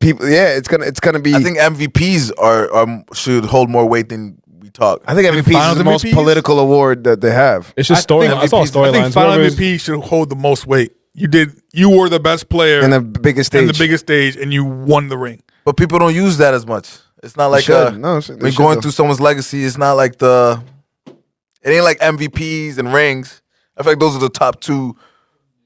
people, yeah, it's gonna be. I think MVPs are should hold more weight than we talk. MVP is Finals the most MVPs? political award that they have. It's just story. I saw I think storylines. Final Whoever- MVP should hold the most weight. You were the best player And the biggest in stage. the biggest stage, and you won the ring. But people don't use that as much. It's not like should. No, they when should, going though. through someone's legacy. It's not like it ain't like MVPs and rings. I feel like those are the top 2.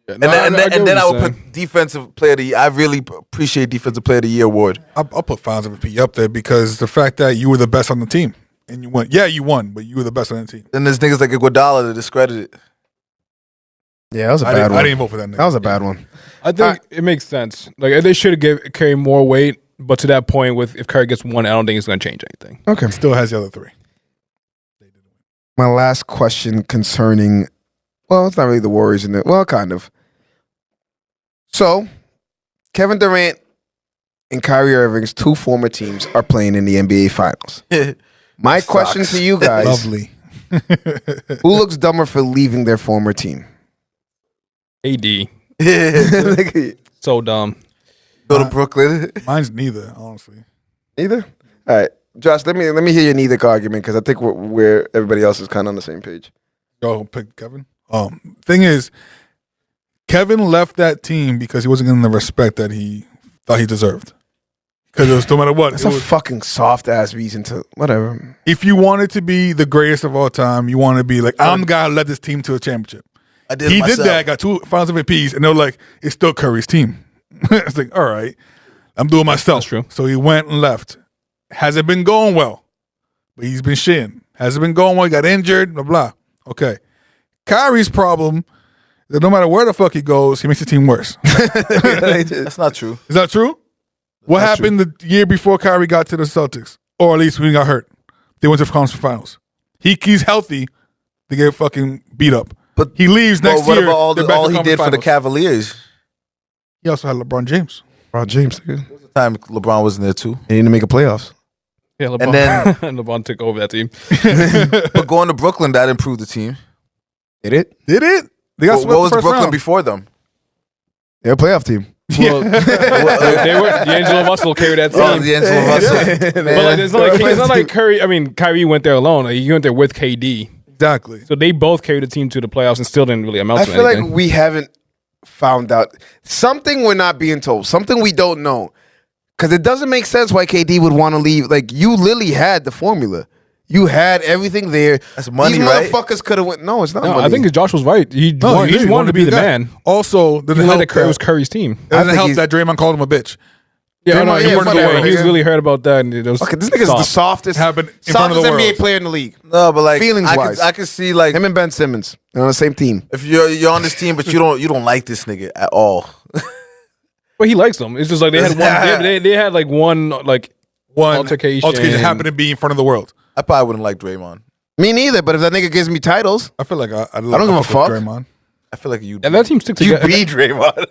And No, then, get and then what I you're would saying. put Defensive Player of the Year. I really appreciate Defensive Player of the Year award. I'll put Finals MVP up there because the fact that you were the best on the team and you won. Yeah, you won, but you were the best on the team. Then there's niggas like Iguodala that discredit it. Yeah, that was a I bad didn't, one. I didn't vote for that nigga. That was a bad one. I think it makes sense. Like they should have Curry more weight, but to that point, with if Curry gets 1, I don't think it's going to change anything. Okay. Still has the other 3. My last question concerning, well, it's not really the Warriors in it. Well, kind of. So, Kevin Durant and Kyrie Irving's 2 former teams are playing in the NBA Finals. My question to you guys: Lovely. who looks dumber for leaving their former team? AD, Either. so dumb. Go to Brooklyn. Mine's neither, honestly. All right, Josh. Let me hear your neither argument because I think we're everybody else is kind of on the same page. Go pick Kevin. Thing is, Kevin left that team because he wasn't getting the respect that he thought he deserved. Because it was no matter what. That's it a was, fucking soft ass reason to whatever. if you wanted to be the greatest of all time, you want to be like, I'm the guy who led this team to a championship. I did He myself. did that, got 2 Finals MVPs, and they're like, it's still Curry's team. It's like, all right, I'm doing myself. That's true. So he went and left. Hasn't been going well, but he's been shitting. Hasn't been going well. He got injured, blah, blah. Okay. Kyrie's problem is that no matter where the fuck he goes, he makes the team worse. That's not true. Is that true? What Not happened the year before Kyrie got to the Celtics? Or at least when he got hurt. They went to the conference finals. He's healthy to get fucking beat up. But He leaves But next what year. about they're back all to he did for the conference finals. Cavaliers? He also had LeBron James. LeBron James, The time LeBron wasn't there too. they need to make a playoffs. Yeah, LeBron, And then- and LeBron took over that team. But going to Brooklyn, that improved the team. Did it? Did it? They got What swept was the first Brooklyn round. before them? They're a playoff team. Well, they were D'Angelo Russell carried that team. Oh, D'Angelo Russell. But like, it's not like Curry. I mean, Kyrie went there alone. Like, he went there with KD. Exactly. So they both carried the team to the playoffs and still didn't really amount I to feel anything. like we haven't found out something we're not being told, something we don't know. Because it doesn't make sense why KD would want to leave. Like, you literally had the formula. You had everything there. That's money, These right? motherfuckers could have went. No, it's not No, money. I think Josh was right. He No, just wanted to be the guy. man. Also, doesn't Even help that it was that, Curry's team. doesn't think help he's- that Draymond called him a bitch. Yeah, Draymond, no, yeah, he, was, whatever, he was yeah. really hurt about that. And it was okay, this nigga's the soft. softest, Happened in front of the softest NBA world. player in the league. No, but like Feelings-wise. I could see like Him and Ben Simmons. They're on the same team. if you're on this team, but you don't like this nigga at all. But he likes them. It's just like they had one. They had like one like One altercation. happened to be in front of the world. I probably wouldn't like Draymond. Me neither, but if that nigga gives me titles, I feel like I don't give a fuck. Draymond. I feel like you. And that team stick You together. be Draymond.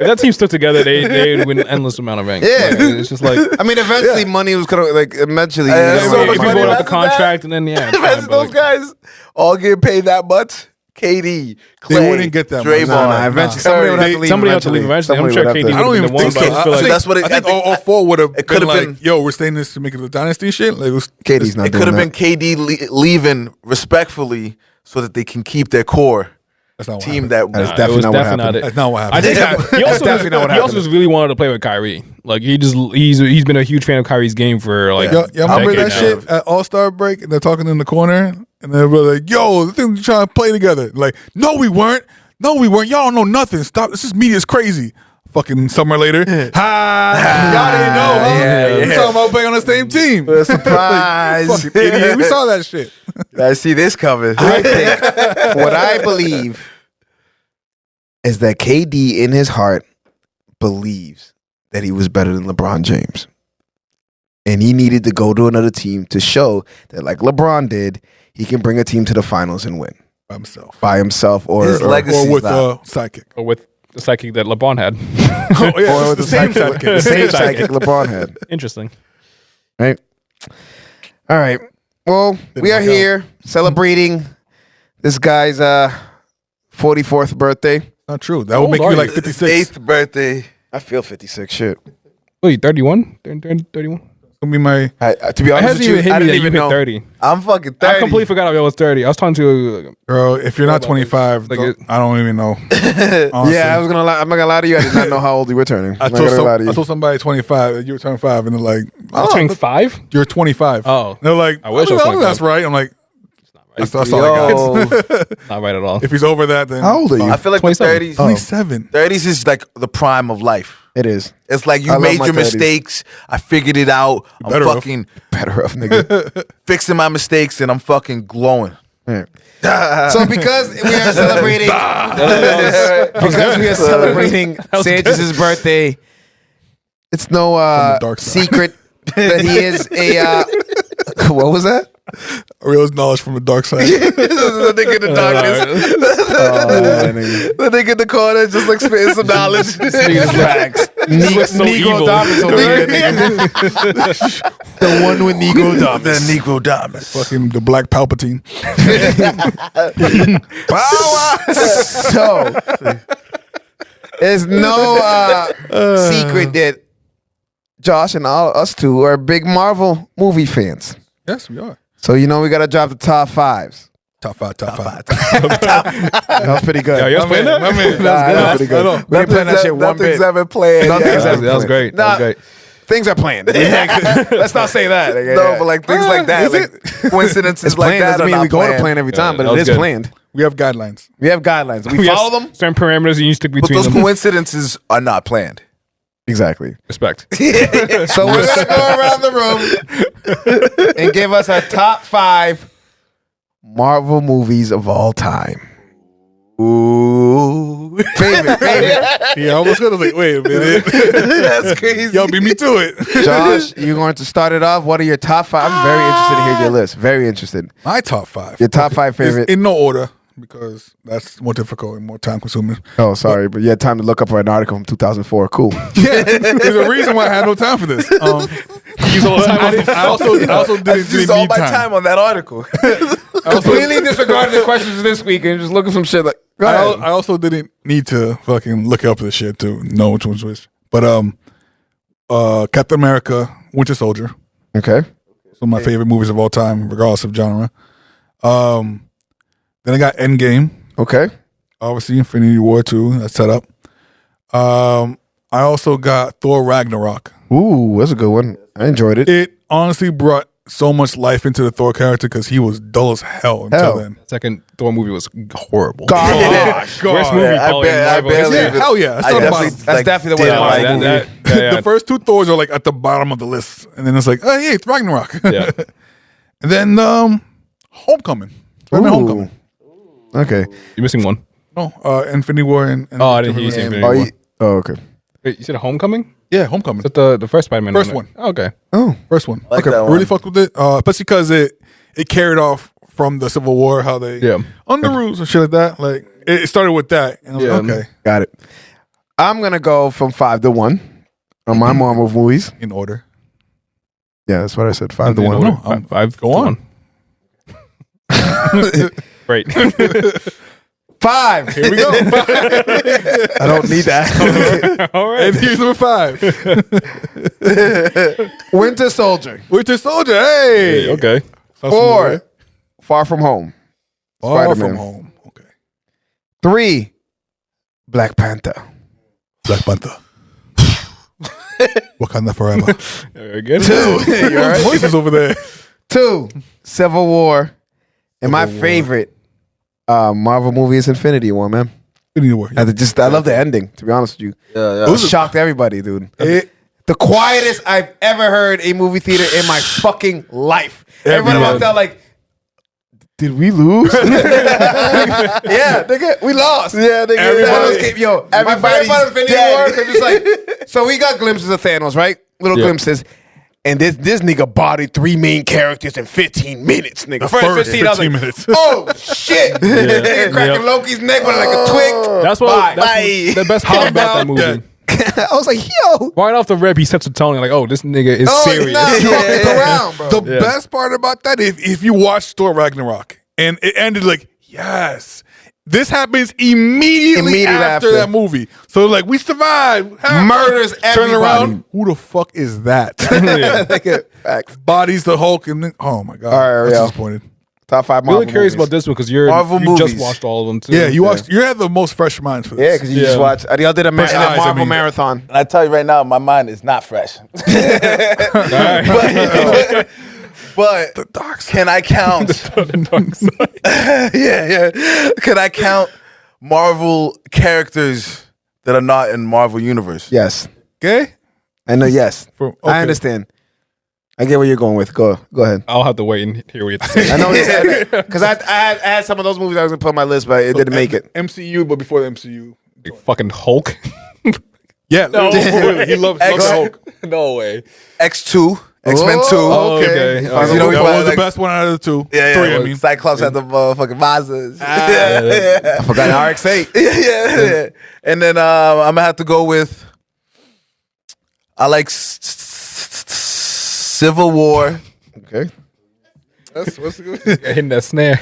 that team stuck together, they would win an endless amount of rings. Yeah. Like, it's just like I mean, eventually money was gonna like eventually. Yeah, you so know, if much you money vote out the after contract and then it's fine, Imagine but, those like, guys all getting paid that much. KD, Clay, They wouldn't get that much. Draymond, Nah, eventually somebody would have to leave. somebody have to leave eventually. I'm sure KD Somebody would have to- I don't would even have been the one, think so. but I just feel I like think, that's what it- I think I think- all four would have it been could've like, been- yo, we're staying this to make it a dynasty shit. Like, it was, KD's not it doing could have that. been KD leaving respectfully so that they can keep their core that's not what team. happened. That is Nah, definitely it was not what definitely happened. not it. That's not what happened. I think he That's also definitely not what he also happened. just really wanted to play with Kyrie. Like he's been a huge fan of Kyrie's game for like. Yo, remember that decade now. shit at All Star break? And they're talking in the corner, and they're like, "Yo, the thing we trying to play together." Like, no, we weren't. No, we weren't. Y'all don't know nothing. Stop. This is media's crazy. Fucking summer later. Y'all didn't know, huh? Yeah. We talking about playing on the same team. Surprise! Fucking idiot. We saw that shit. I see this coming. I think what I believe is that KD in his heart believes that he was better than LeBron James. And he needed to go to another team to show that, like LeBron did, he can bring a team to the finals and win By himself. by himself or His legacy. Or with not- a sidekick. Or with the psychic that LeBron had. Oh, yeah, or it's with the the same sidekick, sidekick. the same Same sidekick LeBron had. Interesting. Right? All right. Well, we are work out. here celebrating this guy's 44th birthday. Not true. That How would make old you are like you? 56. 8th birthday. I feel 56. Shit. Wait, 31? 31? It's gonna be my. To be It honest hasn't with even you, hit I me didn't that you even hit know. 30. I'm fucking 30. I completely forgot I was 30. I was talking to Girl, if you're not 25, Like I don't even know. Honestly. Yeah, I'm not gonna lie to you. I did not know how old you were turning. I I'm not told, gonna lie to I you. told somebody 25, you were turning 5, and they're like, I was turning 5. you're 25. Oh. And they're like, I wish I was think that's 25. right. I'm like, Right? that's all I got. Yo, Not right at all. If he's over that, then How old are you? I feel like the 27. 30s. 27. 30s is like the prime of life. It is It's like I you love made my your 30s. mistakes. I figured it out. I'm better off. fucking better off, nigga. fixing my mistakes and I'm fucking glowing. Yeah. So because we are celebrating, because we are celebrating Sanchez's birthday, it's no the dark side. secret that he is a. What was that? Real knowledge from the dark side. The nigga in the darkness. The nigga in the corner just like spitting some knowledge. Facts. so evil. Negrodamus over here, nigga. The one with Negrodamus. The Negrodamus. Fucking the Black Palpatine. So there's no secret that Josh and all us two are big Marvel movie fans. Yes, we are. So you know we gotta drop the top fives. Top five. That was pretty good. Yo, you guys playing that? My man. Nah, that was pretty good. I know. We didn't plan that shit one Nothing's bit. ever planned. Nothing's Yeah. ever That was great. That was Nah, great. Things are planned. Let's not say that. No, but like things like that, Is like it? coincidences It's like planned that doesn't are mean not we go to planned. plan every time, Yeah, but that it was is good. planned. We have guidelines. We have guidelines. We Yes, follow them. certain parameters and you stick But between those them. coincidences are not planned. Exactly. Respect. So we're gonna go around the room and give us our top 5 Marvel movies of all time. Ooh, Favorite. Yeah, I almost gonna like, wait a minute. that's crazy. Yo, beat me to it. Josh, you're going to start it off. What are your top 5? I'm very interested to hear your list. Very interested. My top 5. Your top 5 It's favorite. in no order because that's more difficult and more time consuming. Oh, sorry, but you had time to look up an article from 2004. Cool. Yeah, there's a reason why I had no time for this. Use all the time. I also I didn't used all need my time. time on that article. Completely disregarded the questions this week and just looking some shit like. Go ahead. I also didn't need to fucking look up this shit to know which one's which. But Captain America, Winter Soldier, Okay. some of my favorite movies of all time, regardless of genre. Then I got Endgame, Okay. obviously Infinity War 2, that's set up. I also got Thor Ragnarok. Ooh, that's a good one. I enjoyed it. It honestly brought so much life into the Thor character because he was dull as hell until Hell. then. Second Thor movie was horrible. Garbage. Worst movie I probably in bet- I Marvel barely history. Yeah, even- hell yeah. That's I not definitely, about- That's definitely the didn't one I like like. the movie. Yeah. The first 2 Thors are like at the bottom of the list, and then it's like, oh yeah, it's Ragnarok. Yeah. And then Homecoming. Spider-Man Ooh. Homecoming. Okay. You're missing one. No, Infinity War and Oh, I didn't hear you say Infinity Oh, War. okay. Wait, you said Homecoming? yeah, Homecoming. Is that the first Spider-Man? First one? one. Oh, okay. Oh, First one. like that I one. really fucked with it, especially because it carried off from the Civil War, how they Yeah. under rules and shit like that. Like it started with that, and I was Yeah. like, okay. got it. I'm gonna go from 5 to 1 on my Marvel movies. In order. Yeah, that's what I said. 5 to No, 1. no, five. Go on. Great. 5. Here we go. I don't need that. All right. And here's number 5. Winter Soldier. Winter Soldier. Hey. Okay. 4. Far From Home. Far Spider-Man. From Home. Okay. 3. Black Panther. Black Panther. Wakanda forever. Very good. 2. You all right? Voices over there. 2. Civil War. And my Civil War. favorite Marvel movie is Infinity War, man. We need to work. I love the ending, to be honest with you. Yeah, It was shocked everybody, dude. The quietest I've ever heard a movie theater in my fucking life. Everybody Everyone. walked out like, did we lose? Yeah, nigga, we lost. Yeah, nigga. Everybody- My favorite part of Infinity War, 'cause it's like, so we got glimpses of Thanos, right? Little Yeah. glimpses. And this nigga bodied 3 main characters in 15 minutes, nigga. first I was 15 like, minutes. oh, shit. Nigga cracking Yeah. Loki's neck with like a twig. That's what. That's the best part about that movie. I was like, yo. Right off the rip, he sets a tone like, "Oh, this nigga is Oh, serious." he's not fucking around, bro. The best part about that, if you watch Thor Ragnarok and it ended like, yes, this happens immediately after that movie. So like, we survived. Murders Turn everybody. around. Who the fuck is that? Nigga, facts. Bodies the Hulk and then, oh my god, All right, that's yo. disappointed. Top 5 I'm Marvel really curious movies. about this one because you Marvel just movies. watched all of them too. Yeah, you watched. You had the most fresh minds for this. Yeah, because you just Yeah. watched. Y'all did a Fresh eyes, I Marvel mean. marathon. And I tell you right now, my mind is not fresh. All right. But can I count? The dark side. yeah. Can I count Marvel characters that are not in Marvel Universe? Yes, Okay. I know. Yes, Okay. I understand. I get where you're going with. Go ahead. I'll have to wait and hear what you have to say. I know because I had some of those movies I was gonna put on my list, but it didn't make it. MCU, but before the MCU. Like fucking Hulk. Yeah, literally, he loves X- Hulk. No way. X2, X-Men 2. Oh, okay. okay. You know, we That play was the like- best one out of the two. Yeah, Three, I mean. Cyclops had the motherfucking Mazdas. I forgot RX-8. yeah. And then I'm gonna have to go with. I like Civil War. Okay. That's what's good. Hitting that snare.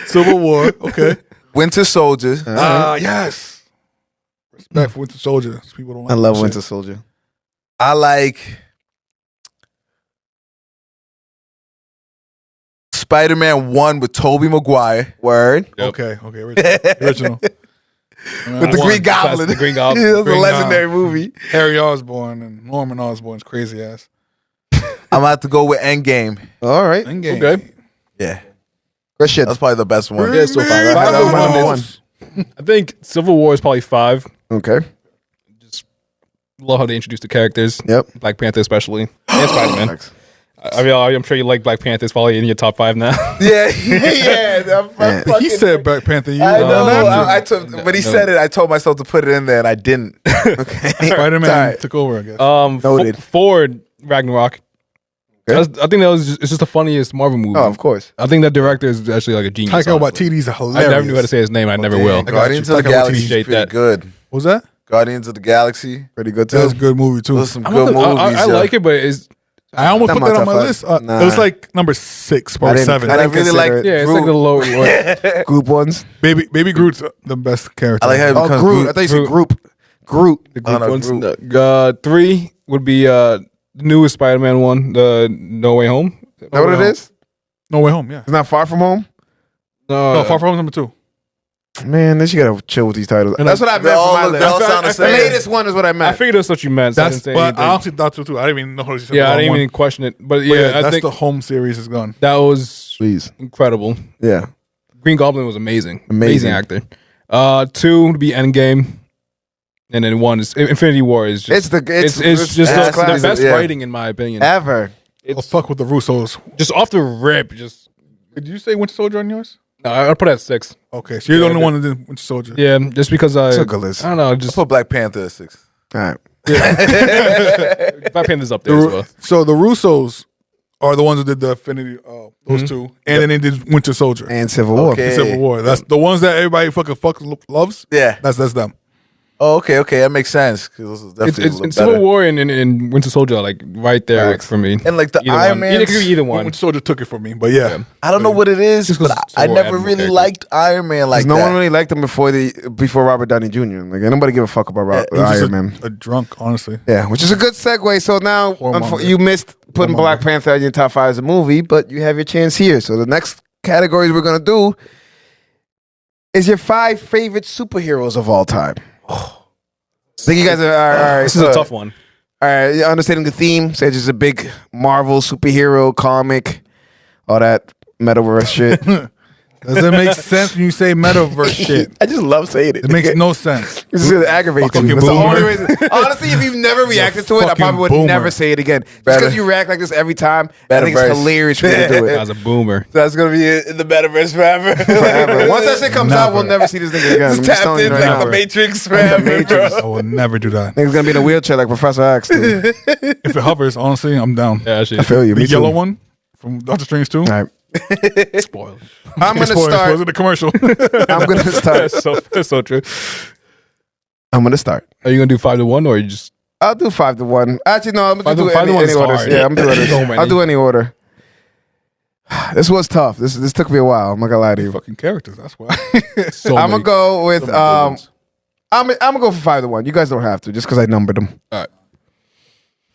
Civil War. Okay. Winter Soldier. Yes. Respect for Winter Soldier. People don't like I love that Winter shit. Soldier. I like Spider-Man 1 with Tobey Maguire. Word. Yep. Okay. Original. With the Green Goblin. The Green Goblin. It was a Green legendary movie. Harry Osborn and Norman Osborn's crazy ass. I'm gonna have to go with Endgame. All right. Endgame. Okay. Yeah. Good shit. That's probably the best one. Yeah, so far. That was my number one. I think Civil War is probably 5. Okay. Love how they introduced the characters. Yep. Black Panther especially. And Spider-Man. I mean, I'm sure you like Black Panther. It's probably in your top 5 now. Yeah. I'm He said Black Panther. You I know. Spider-Man But he said it. I told myself to put it in there, and I didn't. Sorry. took over, I guess. Noted. Ford Ragnarok. I think that was it's just the funniest Marvel movie. Oh, of course. I think that director is actually like a genius. Taika honestly. Waititi's I hilarious. never knew how to say his name. I never will. got Guardians you. of the Taika Galaxy Waititi. is pretty That. good. What was that? Guardians of the Galaxy. Pretty good too. That was a good movie too. Those are some I'm good not- movies. I yo. like it, but it's I almost Not put my that on top my five. list. Nah. It was like number 6 or I didn't- 7. I didn't really consider like- it. yeah, it's like a low. Group ones. Baby Groot's the best character. I like how it Oh, becomes Groot. I thought you said Group. The Oh, group no, ones. Groot. 3 would be the newest Spider-Man one, the No Way Home. Is that what it is? No Way Home. Yeah. It's not Far From Home? No, Far From Home number 2. Man, then you gotta chill with these titles. And That's what I they meant all for my look- list. they all sound the The same. latest one is what I I meant. figured that's what you meant. So I didn't say But I anything. honestly thought so too. I didn't even know. What Yeah, I didn't even question it. But yeah, I that's think the home series is gone. that was Please. incredible. Yeah. Green Goblin was amazing. Amazing. Actor. 2 would be Endgame. And then 1 is Infinity War is just It's it's just the classic, best yeah. writing in my opinion. Ever. Oh, fuck with the Russos. Just off the rip, just Did you say Winter Soldier on yours? no, I'll put it at 6. Okay, so you're the only one that did Winter Soldier. Yeah, just because I It's a good list. I don't know, I just put Black Panther at 6. All right. Black Panther's up there as well. So the Russos are the ones who did the Infinity, those two, and then they did Winter Soldier And Civil War. Okay. Civil War. That's the ones that everybody fucking loves. Yeah. That's them. Oh, okay, that makes sense. 'Cause those is definitely It's a little Civil better. War and Winter Soldier are like right there Facts. for me. And like the Either Iron one. Man, It could be either one. Winter Soldier took it from me, but yeah. I don't know what it is, Just but 'cause I Thor never had more really characters. liked Iron Man like no that. one really liked him before Robert Downey Jr. Like nobody give a fuck about He was just Iron Man. a drunk, honestly. Yeah, which is a good segue. So now Whoremonger. you missed putting Black Panther in your top 5 as a movie, but you have your chance here. So the next categories we're gonna do is your 5 favorite superheroes of all time. I think you guys are all right. This is a tough one. All right, you're understanding the theme. Say it's just a big Marvel superhero comic, all that metaverse shit. Does it make sense when you say metaverse shit? I just love saying it. It makes no sense. It's just aggravates Fucking me. That's the boomer. only reason. Honestly, if you've never reacted to it, I fucking probably would boomer. never say it again. Just Better. because you react like this every time, I think it's Metaverse. hilarious for you to do it. As a boomer. That's gonna be in the metaverse forever. Forever. Once that shit comes out, we'll never see this nigga again. I'm just Tapped telling you in right like now. the Matrix forever, Matrix. bro. I will never do that. Nigga's gonna be in a wheelchair like Professor X. Dude. If it hovers, honestly, I'm down. Yeah, actually. I feel you. The Me too. yellow one from Doctor Strange 2. All right. Spoiler. I'm gonna Spoilers, start. was it the commercial? I'm gonna start. That's so true. I'm gonna start. Are you gonna do 5-1 or you just I'll do 5-1. Actually, no. I'm gonna 5 to do 5 to any 1 is order. hard. Yeah, I'm doing So it. many. I'll do any order. This was tough. This took me a while. I'm not gonna lie to you. Fucking characters, that's why. so I'm gonna many? go with many good ones. I'm gonna go for 5-1. You guys don't have to, just because I numbered them. All right.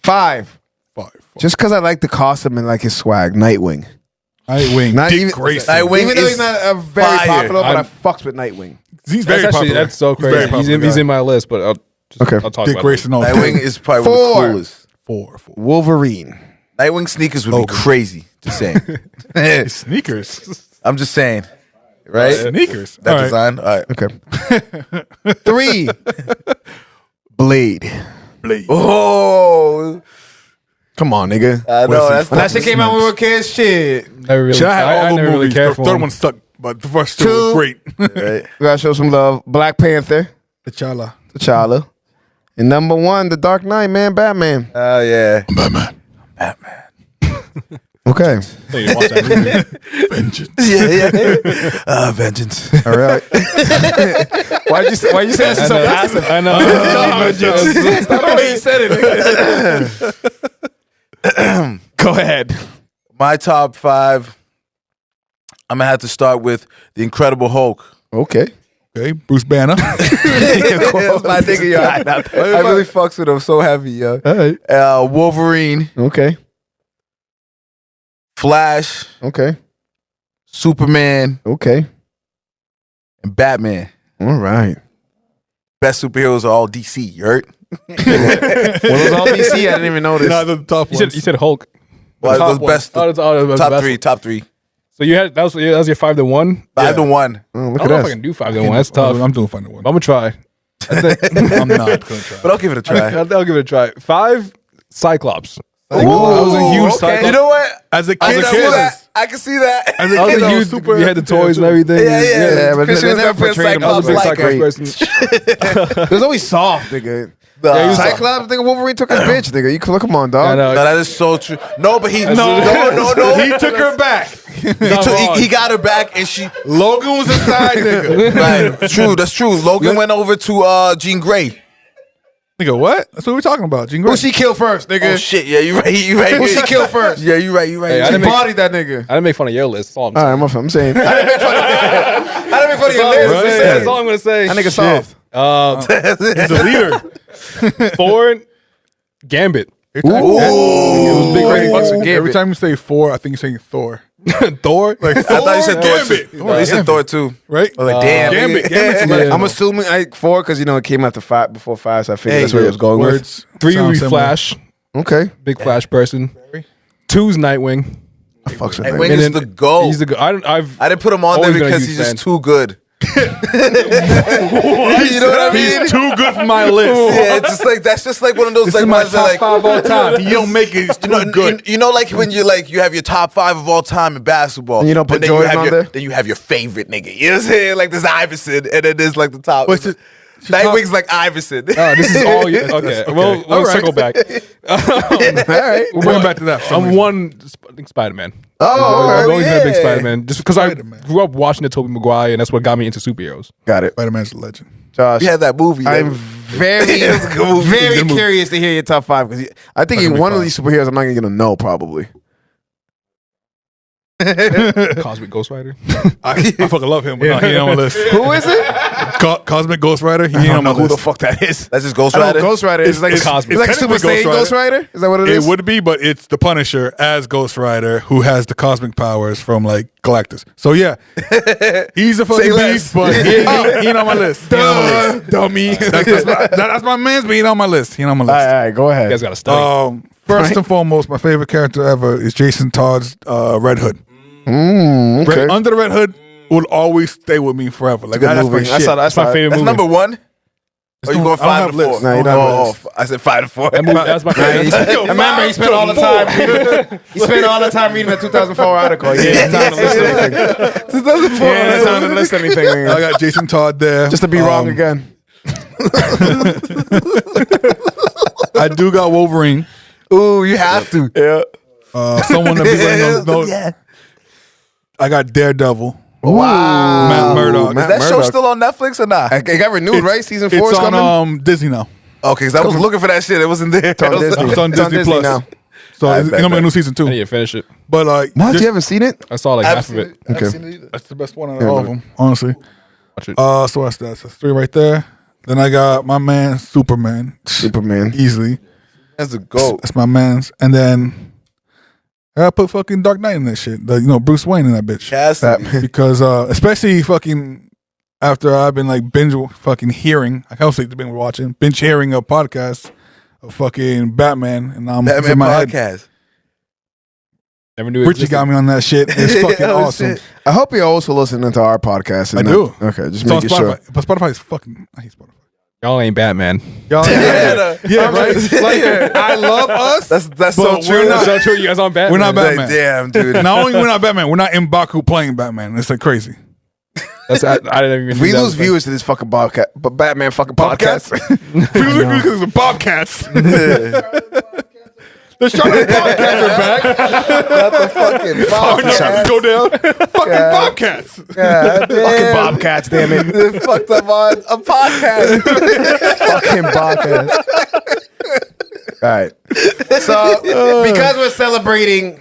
5. Five. Just because I like the costume and like his swag. Nightwing. Nightwing. Not Dick even- Grayson. Nightwing Even though is he's not very fire. popular, but I I'm- fucks with Nightwing. He's very That's actually popular. that's so He's very crazy. He's popular in, guy. he's in my list, but Okay. I'll talk Dick about Grayson. No, Nightwing is probably one of 4. the coolest. Four. Wolverine. Nightwing sneakers would Logan. be crazy. Just saying. Sneakers. I'm just saying. Right? Sneakers. That All right. design. All right. Okay. 3. Blade. Blade. Oh, Come on, nigga. I know. Wesley That's When that shit came out when we were kids, shit. Never really, Shit, I had all the never movies. really cared The for third him. one sucked, but the first two 2. was great. right. We gotta show some love. Black Panther. T'Challa. T'Challa. And number 1, The Dark Knight, man, Batman. Oh yeah. Batman. Okay. So you watch that movie. Vengeance. Yeah. Vengeance. All right. why'd you say that so passive? I know. That's not the way you said it. Go ahead. My top 5. I'm gonna have to start with the Incredible Hulk. Okay. Okay, Bruce Banner. That's my nigga, yo. I really fucks with him so heavy, yo. All right. Wolverine, Okay. Flash, Okay. Superman, Okay. and Batman. All right. Best superheroes are all DC. You heard? Well, it was all DC. I didn't even notice. Nah, the top You ones. said Hulk. Well, Top those one. best. Oh, that's the top best 3. one. Top 3. So you had that was your 5-1. 5 to 1. Oh, I look don't at know if I that. can do 5-1. That's tough. I'm doing fine. I'm I'm gonna try. not gonna try. But I'll give it a try. I'll give it a try. 5 Cyclops. I Ooh, was a huge okay. Cyclops. You know what? As a I kid, can see that. I can see that. As a I was kid, a I huge. was super. You had the toys and everything. Yeah, but Christian they was never gonna portrayed him I was a big as like Cyclops great. person. It was always soft, nigga. Yeah, Cyclops, nigga, Wolverine took his bitch, nigga. You look him on, I dog. know. No, that is so true. No, but he That's- no. He took her back. He got her back, and she. Logan was a side nigga. Right, true. That's true. Logan went over to Jean Grey. Nigga, what? That's what we're talking about. Jean Grey. Who she killed first, nigga? Oh shit! Yeah, you right. You right. Who she killed first? Yeah, you right. You right. Hey, I She didn't make- bodied that nigga. I didn't make fun of your list. That's all I'm All saying. right, I'm saying. I didn't make fun of your list. Right. That's all I'm gonna say. That nigga soft. He's a leader. 4, Gambit. It was big crazy fucks with Every Gambit. time you say 4, I think you're saying Thor. Thor. Like I thought you said Thor. Gambit. Too. You said Thor too. Right? I was like, damn. Gambit. nigga. Gambit's Yeah. I'm assuming 4 because it came after 5 before 5, so I figured that's where he was going Words. 3 sound would be similar. Flash. with. Okay. Big Flash person. 2's Nightwing. I fucks with Nightwing that. is the GOAT. He's the go. I didn't put him on there Always been a because huge he's just fan. too good. You know what I mean? He's too good for my list. Yeah, it's just like that's just like one of those This like is my ones that, top like 5 all time. You don't make it. It's too good. You know, like when you have your top 5 of all time in basketball, And you don't put but then Jordan you have on your, there? Then you have your favorite nigga. You know what I'm saying? Like there's Iverson, and then there's like the top. But it's just- Nightwing's like Iverson. Oh, this is all you. Okay, well, we'll circle back. All right. We're going back to that. I'm one. I think Spider-Man. Oh, I've always been a big yeah. Spider-Man, just because I Spider-Man. grew up watching the Tobey Maguire, and that's what got me into superheroes. Got it. Spider-Man's a legend. Josh, We had that movie. I'm very, It was a good movie. very Good movie. curious to hear your top five because I think Gonna be one of fun. these superheroes I'm not gonna know probably. Cosmic Ghost Rider. I fucking love him, but no, he ain't on my list. Who is it? Cosmic Ghost Rider, he I ain't don't on my know who the list. fuck that is. That's just Ghost I know Rider. Ghost Rider is like it's Cosmic. It's like It's Super technically Saiyan Ghost Ghost Rider. Is that what it It is? would be, but it's the Punisher as Ghost Rider who has the cosmic powers from like Galactus. So yeah, he's a fucking less. beast, but he ain't on my list. He ain't on my list. Dummy. That's my man's, but he ain't on my list. He ain't on my All list. right, go You ahead. guys got to study. First and foremost, my favorite character ever is Jason Todd's Red Hood. Okay. Under the Red Hood will always stay with me forever. Like Good that's my movie. I shit. saw that. I That's my saw it. favorite That's movie. number one. Or you going I don't 5 have to lists. 4? No, you don't have lists. I said 5 to 4. That movie, that's my favorite. Remember, he spent all the time reading. He spent all the time reading the 2004 article. He didn't have time to list anything. 2004. He didn't have time to list anything. I got Jason Todd there. Just to be wrong again. I do got Wolverine. Ooh, you have to. Yeah. Someone that people know. Yeah. I got Daredevil. Wow. Matt Murdock. Is Matt that show Murdock. still on Netflix or not? It got renewed, right? Season 4 is It's coming. on Disney now. Okay, because I was looking for that shit. It wasn't there. It's on Disney. It's on Disney Plus. now. So I it's bet gonna be a that. new season I need 2. to finish it. But like, What? just- You haven't seen it? I saw like half of it. Okay. that's the best one out of all of them, honestly. Watch it. So what's that? So 3 right there. Then I got my man Superman, Superman. easily. That's a goat. That's my man's. And then I put fucking Dark Knight in that shit. Bruce Wayne in that bitch. Cassidy. Because especially fucking after I've been like binge fucking hearing, I can't say binge watching, binge hearing a podcast of fucking Batman, and I'm it's Batman in my head. podcast. Never knew it Richie got me on that shit. It's fucking Oh, awesome. shit. I hope you're also listening to our podcast. I do. Okay, just It's on making Spotify, sure. but Spotify is fucking. I hate Spotify. Y'all ain't Batman. Y'all, Yeah, right? Like, I love us. That's But so we're true. not- So true. You guys on Batman? We're not Like, Batman. damn, dude. Not only we're not Batman, we're not in Baku playing Batman. It's like crazy. That's, I didn't even. If we think that lose was viewers to this fucking Bobcat, but Batman fucking podcast. Because the Bobcats. The Charlotte Bobcats are back. the fucking Bobcats go down. Fucking Bobcats. Fucking Bobcats, damn it. They fucked up on a podcast. Fucking Bobcats. All right. So, because we're celebrating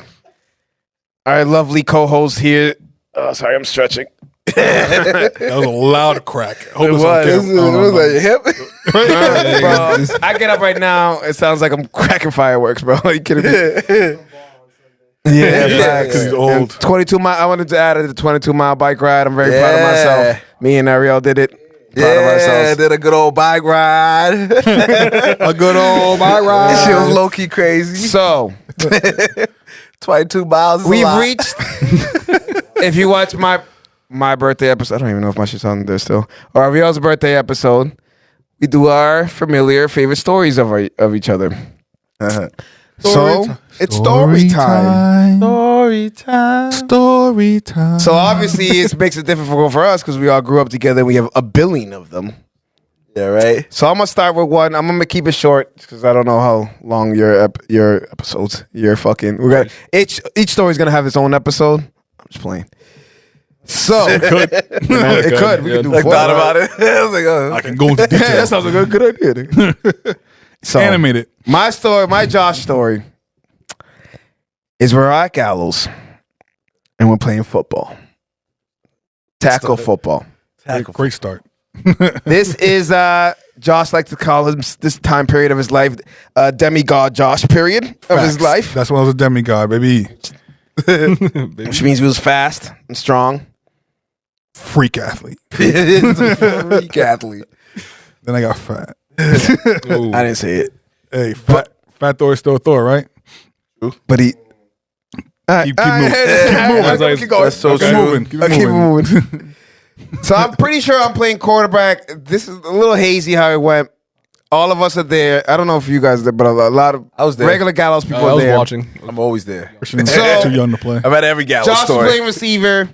our lovely co-host here. Oh, sorry, I'm stretching. That was a loud crack. I hope It it's on was. camera. It was like hip. Bro, I get up right now. It sounds like I'm cracking fireworks, bro. Are you kidding me? Yeah, facts. Because he's old. And 22 mile. I wanted to add the 22-mile bike ride. I'm very proud of Yeah. myself. Me and Ariel did it. Proud of Yeah, ourselves. did a good old bike ride. A good old bike ride. This shit was low key crazy. So 22 miles. Is a we've lot. reached. If you watch my birthday episode, I don't even know if my shit's on there still. Or Ariel's birthday episode, we do our familiar favorite stories of each other. Uh-huh. So it's story time. Story time. Story time. So obviously it makes it difficult for us because we all grew up together and we have a billion of them. Yeah, right. So I'm gonna start with one. I'm gonna keep it short because I don't know how long your episodes. Your fucking. We got each story's gonna have its own episode. I'm just playing. So it could. We could do Like four, thought right? about it. I was like, oh. I can go into Yeah, detail. that sounds like a good idea. Dude. So Animated. my story, my Josh story, is we're at Gallows and we're playing football, tackle football. Great start. This is Josh likes to call him this time period of his life, demigod Josh period of his Facts. life, That's when I was a demigod, baby. which means he was fast and strong. Freak athlete. It's a freak athlete. Then I got fat. Ooh. I didn't say it, Hey, fat Thor is still Thor, right? but he. Keep moving. I was like, Keep going. That's so Keep true. moving. Keep I keep moving. moving. So I'm pretty sure I'm playing quarterback. This is a little hazy how it went. All of us are there. I don't know if you guys are there, but a lot of I was there. regular Gallows people I are was there. watching. I'm always there. Christian's So- too young to play. I'm at every Gallo Josh story. is playing receiver.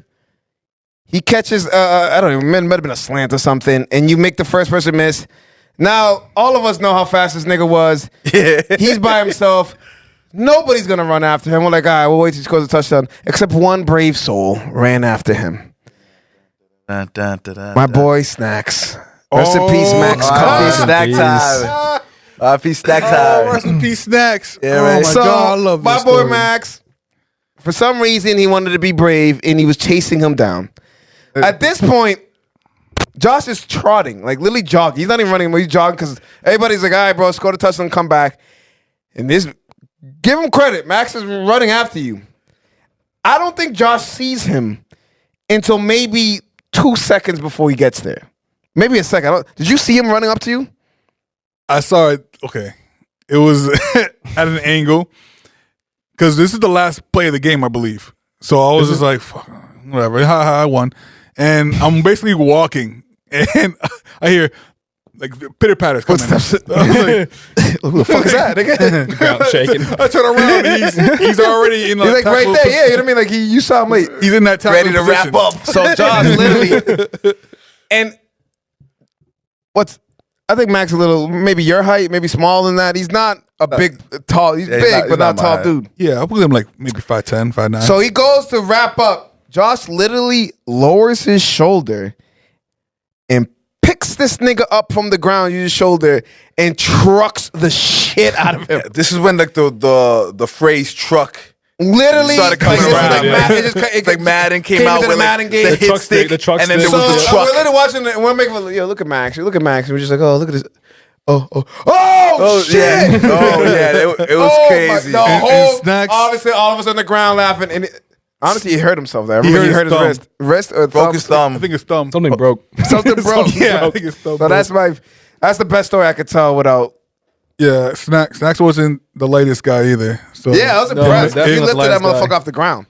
He catches, I don't even, it might have been a slant or something, and you make the first person miss. Now, all of us know how fast this nigga was. Yeah. He's by himself. Nobody's going to run after him. We're like, all right, we'll wait till he scores a touchdown. Except one brave soul ran after him. My boy, Snacks. Rest in peace, Max. Snack time. R.I.P. Snack time. Rest in peace, Snacks. Yeah, oh man. my So, God, I love my this boy, story. Max, for some reason, he wanted to be brave, and he was chasing him down. At this point, Josh is trotting, like literally jogging. He's not even running, but he's jogging because everybody's like, all right, bro, score the touchdown, come back. And this, give him credit. Max is running after you. I don't think Josh sees him until maybe 2 seconds before he gets there. Maybe a second. Did you see him running up to you? I saw it. Okay. It was at an angle because this is the last play of the game, I believe. So I was just like, fuck, whatever. I won. And I'm basically walking, and I hear like pitter patters coming. Footsteps. I was like, Who the fuck is that, nigga? Ground shaking. I turn around, and he's already in He's like right tackle there. Yeah, you know what I mean? Like you saw him late. He's in that tackle Ready to position. wrap up. So Josh literally, and I think Max a little, maybe your height, maybe smaller than that. He's not a big, tall. He's Yeah, big, but not my tall height. dude. Yeah, I put him like maybe 5'10", 5'9". So he goes to wrap up. Josh literally lowers his shoulder and picks this nigga up from the ground, uses his shoulder, and trucks the shit out of him. This is when like the phrase truck Literally, started coming like, around. it's like Madden came out into with the like, Madden the game. hit truck stick, the truck and then there stick. was the So truck. we're literally watching it, and we're making, yo, look at Max. Look at Max. And we're just like, oh, look at this. Oh, shit. Yeah. Oh yeah, it was Oh, crazy. The And whole, Snacks- obviously, all of us on the ground laughing. And honestly, he hurt himself there. He He hurt hurt his his wrist. Or Broke his thumb. I think his thumb. Something broke. Something broke. Yeah, I think his thumb. So that's the best story I could tell without. Yeah, Snacks wasn't the latest guy either. So Yeah, I was No, impressed. definitely He not the lifted that last motherfucker guy. off the ground.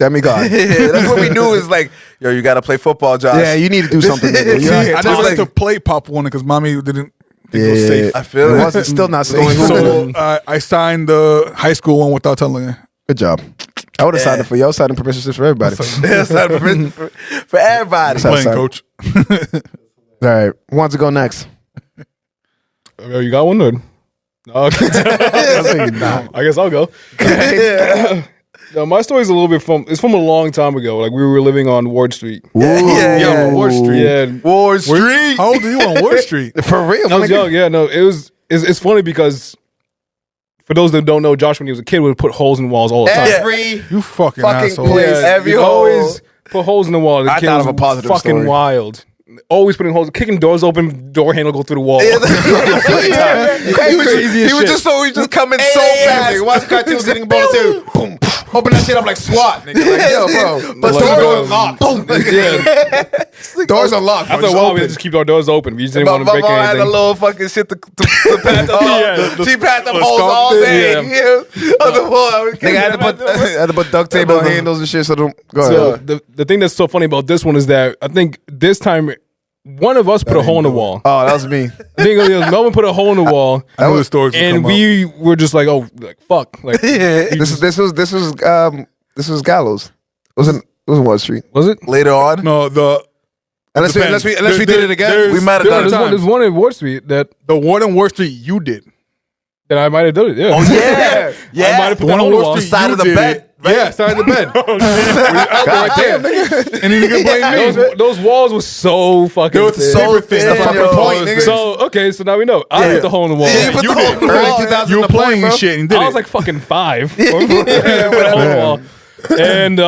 Demigod. Yeah, that's what we knew is like, yo, you got to play football, Josh. Yeah, you need to do something. Nigga. See, You I have to never like- like to play Pop Warner because mommy didn't think it Yeah, was safe. I feel it it. wasn't still not safe. So I signed the high school one without telling her. Good job. I would have signed it for you. I was signing permission slips for everybody. That's not for everybody. That's Playing outside. coach. All right, who wants to go next? Oh, you got one or? No, I guess I'll go. No, my story's a little bit it's from a long time ago. Like we were living on Ward Street. Yeah, Ward Street. Yeah, Ward Street. How old are you on Ward Street? For real, I was nigga. young. Yeah, no, it's funny because for those that don't know, Josh when he was a kid would put holes in walls all the time. Every You fucking Fucking asshole. place. Every he'd hole. always put holes in the wall. The I kid thought was of a positive fucking story. wild. Always putting holes, kicking doors open, door handle go through the wall. He was just coming so fast. Nigga, watching cartoons, hitting a ball too. Boom. Open that shit up like SWAT, nigga. Like, yo, bro. But Doors like, are unlocked. Yeah. Doors unlocked. After a while, we just keep our doors open. We just didn't My want to break mom had a anything. little fucking shit to patch them Yeah, She patched them the holes all scarf day. thing, Yeah. On the wall. Nigga had to put duct tape on handles and shit so don't go So ahead. the thing that's so funny about this one is that I think this time one of us put a hole in the wall. Oh, that was me. I think it was Melvin put a hole in the wall, I know the stories will and come we were just like, oh, like fuck, like This was Gallows. It wasn't Wall Street. was it? Later on, No, Unless we did it again. we might have done There's it. there's one in Ward Street that the one on Ward Street you did. I might have done it. Yeah. Oh yeah, I might have put The one that on hole in the Wall wall. Street Side you of the did bed, it. Yeah, side of the bed. God damn, nigga. And then you can blame me. Those walls were so fucking. They were thin. so thin. That's the fucking Yo. point, nigga. So okay, so now we know. I put the hole in the wall. Yeah, you put the hole in the Early wall. 2000s You were the point, playing bro. shit and did I it. was like fucking 5. Put a hole in the wall. And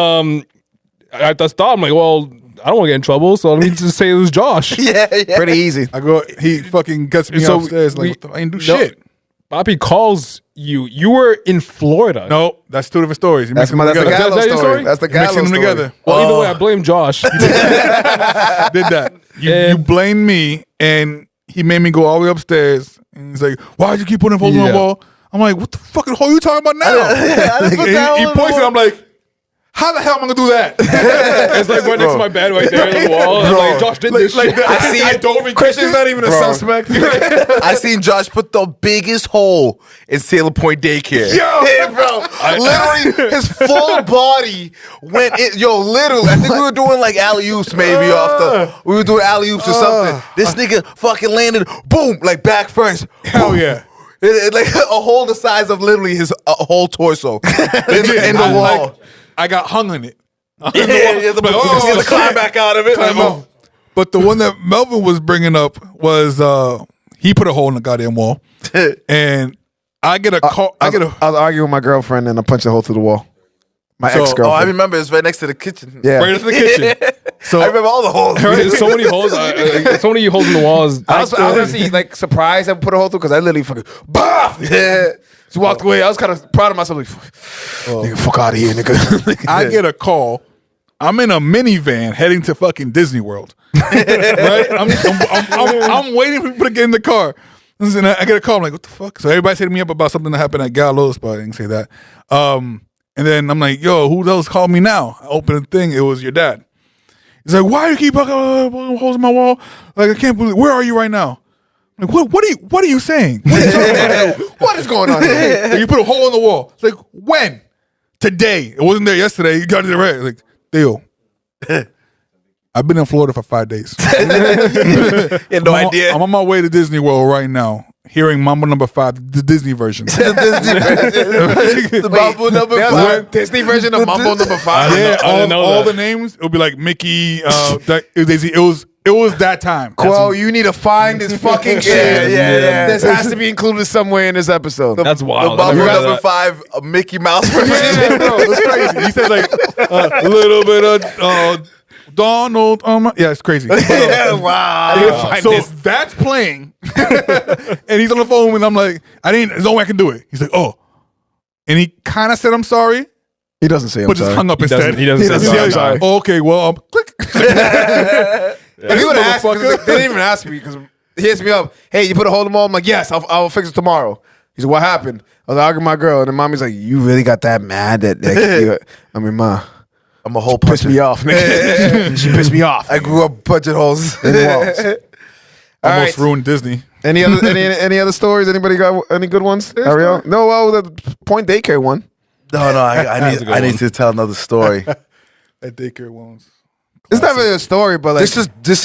I thought I'm like, well, I don't want to get in trouble, so let me just say it was Josh. Yeah. Pretty easy. I go, he fucking gets me So upstairs like, we- what the, I didn't do No. shit. Poppy calls you. You were in Florida. No, that's two different stories. You That's mix them the together. Is that Gallows your story. story? That's the You mixing Gallows them story. together. Well, either way, I blame Josh. Did that. You And- blamed me, and he made me go all the way upstairs. And he's like, "Why'd you keep putting holes on the Yeah. wall?" I'm like, "What the fucking hole are you talking about now?" I didn't put And that he hole in the points it. wall. I'm like, How the hell am I gonna do that? It's like right next to my bed right there on the wall. I'm like, Josh did this shit. I see it. Christian's not even a suspect. I seen Josh put the biggest hole in Sailor Point Daycare. Yeah, bro. Literally, his full body went in. Yo, literally, I think we were doing like alley-oops maybe we were doing alley-oops or something. This nigga fucking landed, boom, like back first. Hell yeah. Like a hole the size of literally his whole torso in the wall. I got hung on it. Yeah, the climb back out of it. Climb out. But the one that Melvin was bringing up was he put a hole in the goddamn wall, and I get a call. I was arguing with my girlfriend and I punched a hole through the wall. My ex-girlfriend. Oh, I remember. It's right next to the kitchen. Yeah. right into the kitchen. So I remember all the holes. There's so many holes. So many holes in the walls. I was honestly like surprised I put a hole through because I literally fucking yeah. Just walked away. I was kind of proud of myself. Like, nigga, fuck out of here, nigga. I get a call. I'm in a minivan heading to fucking Disney World. Right? I'm waiting for people to get in the car. And I get a call. I'm like, what the fuck? So everybody's hitting me up about something that happened at Gallows, but I didn't say that. And then I'm like, yo, who else called me now? I open the thing. It was your dad. He's like, why do you keep holes in my wall? Like, I can't believe. Where are you right now? I'm like, what are you saying? What are you talking about? What is going on here? Like, you put a hole in the wall. It's like, when? Today. It wasn't there yesterday. You got it right. Like, Theo, I've been in Florida for 5 days. You had no idea. I'm on my way to Disney World right now, hearing Mambo number 5, the Disney version. The Mambo number 5. Disney version of Mambo number 5. Yeah, I didn't know all that. the names. It'll be like Mickey. It was that time. Quo, you need to find this fucking shit. yeah. This has to be included somewhere in this episode. That's The wild. Mambo I never heard of number that. 5, a Mickey Mouse version. Yeah, bro, it's crazy. He says like a little bit of Donald. Yeah, it's crazy. Wow. So that's playing, and he's on the phone with. I'm like, there's no way I can do it. He's like, oh, and he kind of said, I'm sorry, He doesn't say I'm but just sorry. hung up instead. He doesn't say I'm sorry. Oh, okay, well, click. If he would have asked, Motherfucker. they didn't even ask me because he hits me up. Hey, you put a hole in the wall? I'm like, yes, I'll fix it tomorrow. He's like, what happened? I was arguing with my girl, and then mommy's like, you really got that mad that I mean, ma, I'm a whole pissed puncher. me off, nigga. She pissed me off. I grew up punching holes. In walls. All Almost right. ruined Disney. Any other stories? Anybody got any good ones? Ariel? No, well, the Point Daycare one. No, I need to tell another story. That daycare ones. It's not really a story, but like This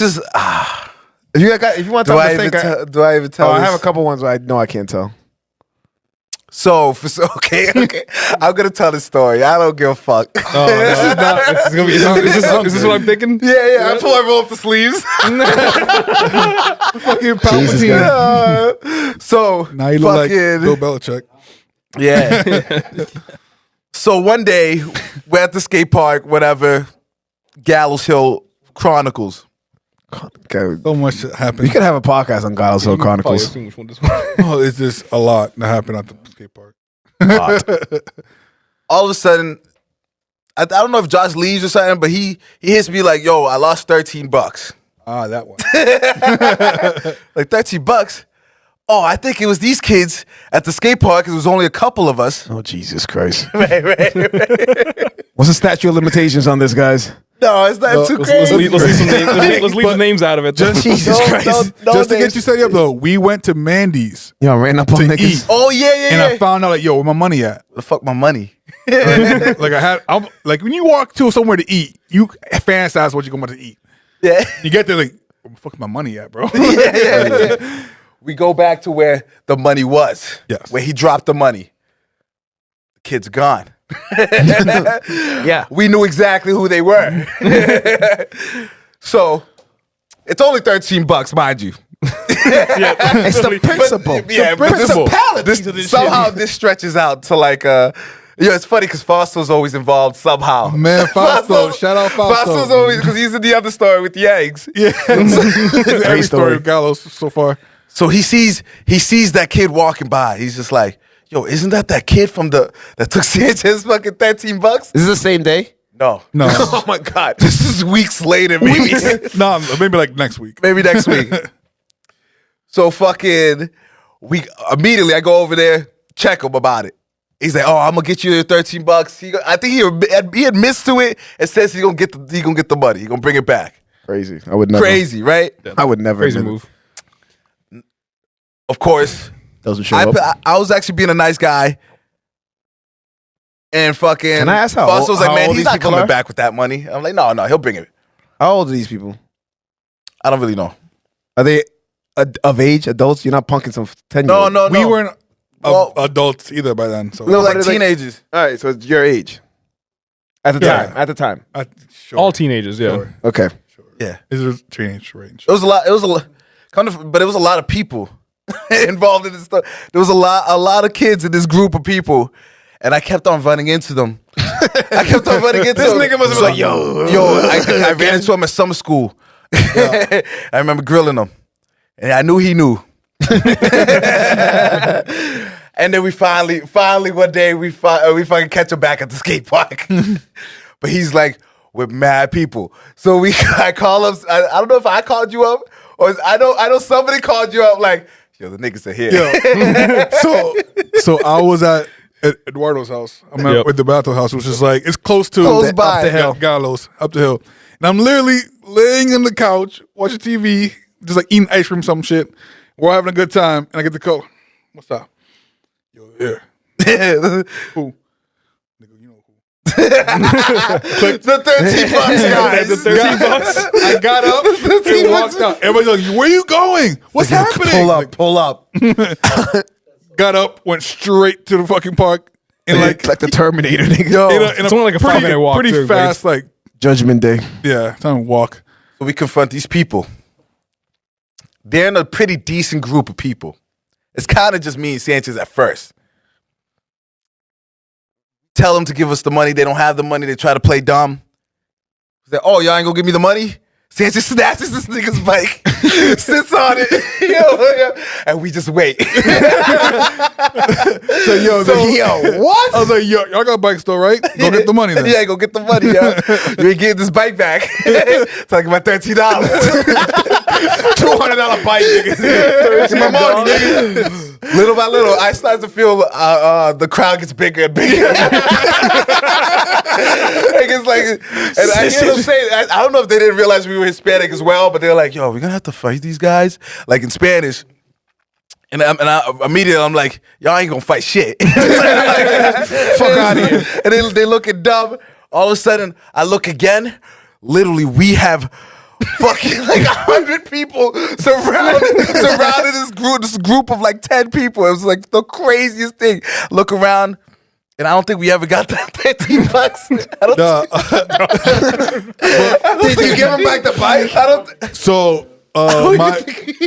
is. if you want to Do tell I me even to think, tell? Do I even tell? I this? have a couple ones where I know I can't tell. So okay. I'm gonna tell this story. I don't give a fuck. Oh, this is not. This is gonna be. Is this what I'm thinking? Yeah. I pull everyone up the sleeves. Fucking Palpatine. So Now you look like fucking Bill Belichick. yeah. So one day we're at the skate park, whatever. Gallows Hill Chronicles. Okay. So much shit happened. You could have a podcast on Gallows Hill Chronicles. Probably which one this one. Oh, it's just a lot that happened at the skate park. All of a sudden, I don't know if Josh leaves or something, but he hits me like, "Yo, I lost $13." Ah, that one. Like $13. Oh, I think it was these kids at the skate park. 'Cause it was only a couple of us. Oh, Jesus Christ. right. What's the statute of limitations on this, guys? No, it's not too Let's crazy. leave some names. Let's leave the names out of it. Jesus Christ. Just to get you set up though, we went to Mandy's Yo, ran up on to niggas. eat, Oh yeah. and I found out like, yo, where my money at? the fuck my money. I'm like when you walk to somewhere to eat, you fantasize what you're going to eat. Yeah. You get there like, where the fuck my money at, bro? yeah. We go back to where the money was. Yes. Where he dropped the money. The kid's gone. Yeah. We knew exactly who they were. So it's only $13, mind you. It's the principle. Yeah, but principality. somehow this stretches out to like it's funny because Fausto's always involved somehow. Man, Fausto, shout out Fausto. Fausto's always because he's in the other story with the eggs. Yeah. Every story story. of Gallows so far. So he sees that kid walking by. He's just like, yo, isn't that kid from that took Sanchez fucking $13? This is the same day? No. No. Oh my God. This is weeks later, maybe. No, maybe like next week. Maybe next week. So fucking I go over there, check him about it. He's like, "Oh, I'm gonna get you your $13." I think he admits to it and says he's gonna get the money. He's gonna bring it back. Crazy. I would never. Crazy, right? I would never. Crazy admit it. Of course, Doesn't show up. I was actually being a nice guy. And fucking. Can I ask how Foster was like, old man, he's these not people coming are? back with that money. I'm like, no, he'll bring it. How old are these people? I don't really know. Are they of age, adults? You're not punking some 10 No, no, We no. weren't Well- adults either by then. So No, Like What are they- teenagers. All right, so it's your age. At the Yeah. time. At the time. Sure. All teenagers, yeah. Sure. Okay. Yeah. Is a teenage range. It was a lot. But it was a lot of people involved in this stuff. There was a lot of kids in this group of people, and I kept on running into them. I kept on running into This them. nigga must have been like, yo. I ran into him at summer school. I remember grilling him, and I knew he knew. And then we finally one day we fucking catch him back at the skate park. But he's like with mad people. So I call him. I don't know if I called you up or I know somebody called you up like, yo, the niggas are here. So I was at Eduardo's house. I'm at with the Bato house, which is like it's close to Close by. Up the hill. Gallows, up the hill. And I'm literally laying on the couch watching TV, just like eating ice cream, some shit. We're having a good time, and I get the call. What's up? Yo, here. Who? Nigga, you know who? The $13 guys. The $13. I got up and walked out. Everybody's like, "Where you going? What's happening?" Pull up. Got up, went straight to the fucking park, and like the Terminator, nigga. in It's only like a pretty, 5-minute walk, pretty too, but fast, like Judgment Day. time to walk. So we confront these people. They're in a pretty decent group of people. It's kind of just me and Sanchez at first. Tell them to give us the money. They don't have the money. They try to play dumb. Say, oh, y'all ain't gonna give me the money? Sanchez snatches this nigga's bike, sits on it, and we just wait. So what? I was like, yo, y'all got bikes though, right? Go get the money then. Yeah, go get the money, yo. You ain't getting this bike back. Talking about $13. $200 bike, nigga. My money, nigga. Little by little, I start to feel the crowd gets bigger and bigger. It's like, and I hear them say, I don't know if they didn't realize we were Hispanic as well, but they're like, yo, we're gonna have to fight these guys, like in Spanish. And I immediately I'm like, y'all ain't gonna fight shit. Fuck out of here. And they looking dumb. All of a sudden, I look again. Literally, we have fucking like 100 people surrounded this group of like 10 people. It was like the craziest thing. Look around. And I don't think we ever got that $13. Did you give him back the bike? I don't. So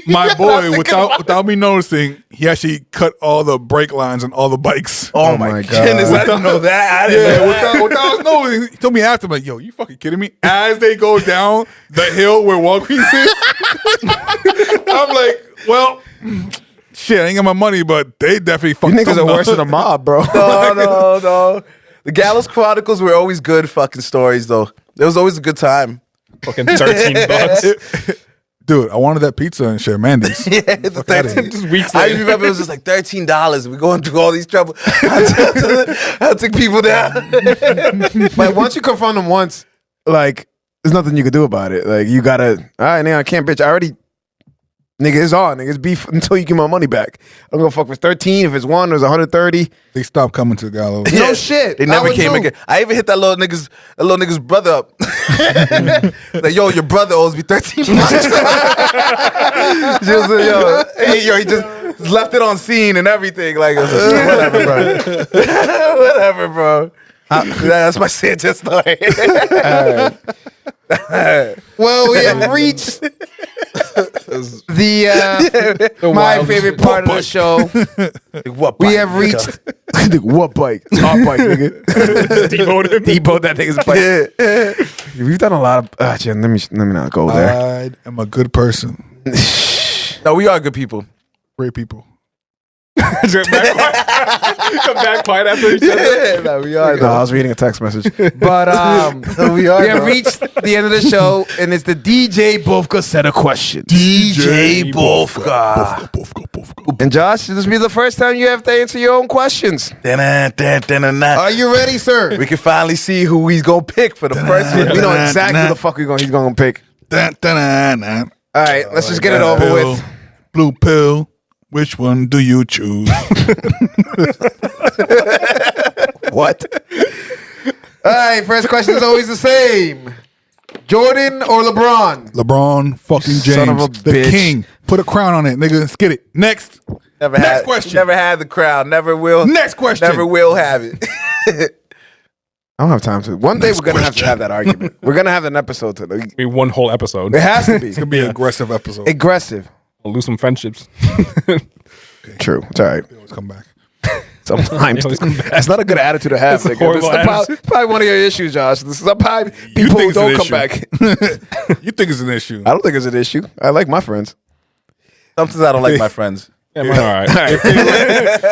my boy, without me noticing, he actually cut all the brake lines on all the bikes. Oh my goodness! I didn't know that. I didn't know that. Without knowing, he told me after, like, yo, you fucking kidding me? As they go down the hill where Walgreens is, I'm like, well, shit, I ain't got my money, but they definitely fucked You niggas them are up. worse than a mob, bro. No. The Gallows Chronicles were always good fucking stories, though. It was always a good time. Fucking $13. Dude, I wanted that pizza and shit, Mandy's. Yeah, the Fuck outta here. 13. Just weeks I later. remember it was just like $13. We're going through all these trouble. I took people down. But once you confront them once, like, there's nothing you can do about it. Like, you gotta, all right, nigga, I can't, bitch. I already, nigga, it's on. Nigga, it's beef until you give my money back. I'm gonna fuck with 13. If it's one, there's 130. They stopped coming to Gallows. No shit. They I never would came too. again. I even hit that little nigga's brother up. Like, yo, your brother owes me $13. Just, he just left it on scene and everything. Like, whatever, bro. Whatever, bro. That's my Sanchez story. Well, we have reached the my wild favorite part of the show. What We bike, have nigga? reached what bike? Our bike, nigga. Debo that nigga's bike. We've done a lot of. Jen, let me not go there. I am a good person. No, we are good people. Great people. Come back quiet after each other. No, we are. No, I was reading a text message. But We are. we have reached the end of the show, and it's the DJ Bofka set of questions. DJ Bofka. And Josh, this will be the first time you have to answer your own questions. Are you ready, sir? We can finally see who he's gonna pick for the first one. We know exactly who the fuck he's going to pick. All right, let's just get it over with. Blue pill. Which one do you choose? What? All right, first question is always the same. Jordan or LeBron? LeBron fucking James. Son of a the bitch. king. Put a crown on it, nigga. Let's get it. Next. Next question. Never had the crowd. Never will. Next question. Never will have it. I don't have time to. One day we're going to have that argument. We're going to have an episode to Be one whole episode. It has to be. It's gonna be an aggressive episode. Aggressive. We'll lose some friendships. True. It's all right. Let's come back. Sometimes. Always come back. That's not a good attitude to have. That's a nigga. horrible It's probably one of your issues, Josh. This is probably You people who think it's an don't come issue. back. You think it's an issue? I don't think it's an issue. I like my friends. Sometimes I don't like my friends. Yeah, man, all right.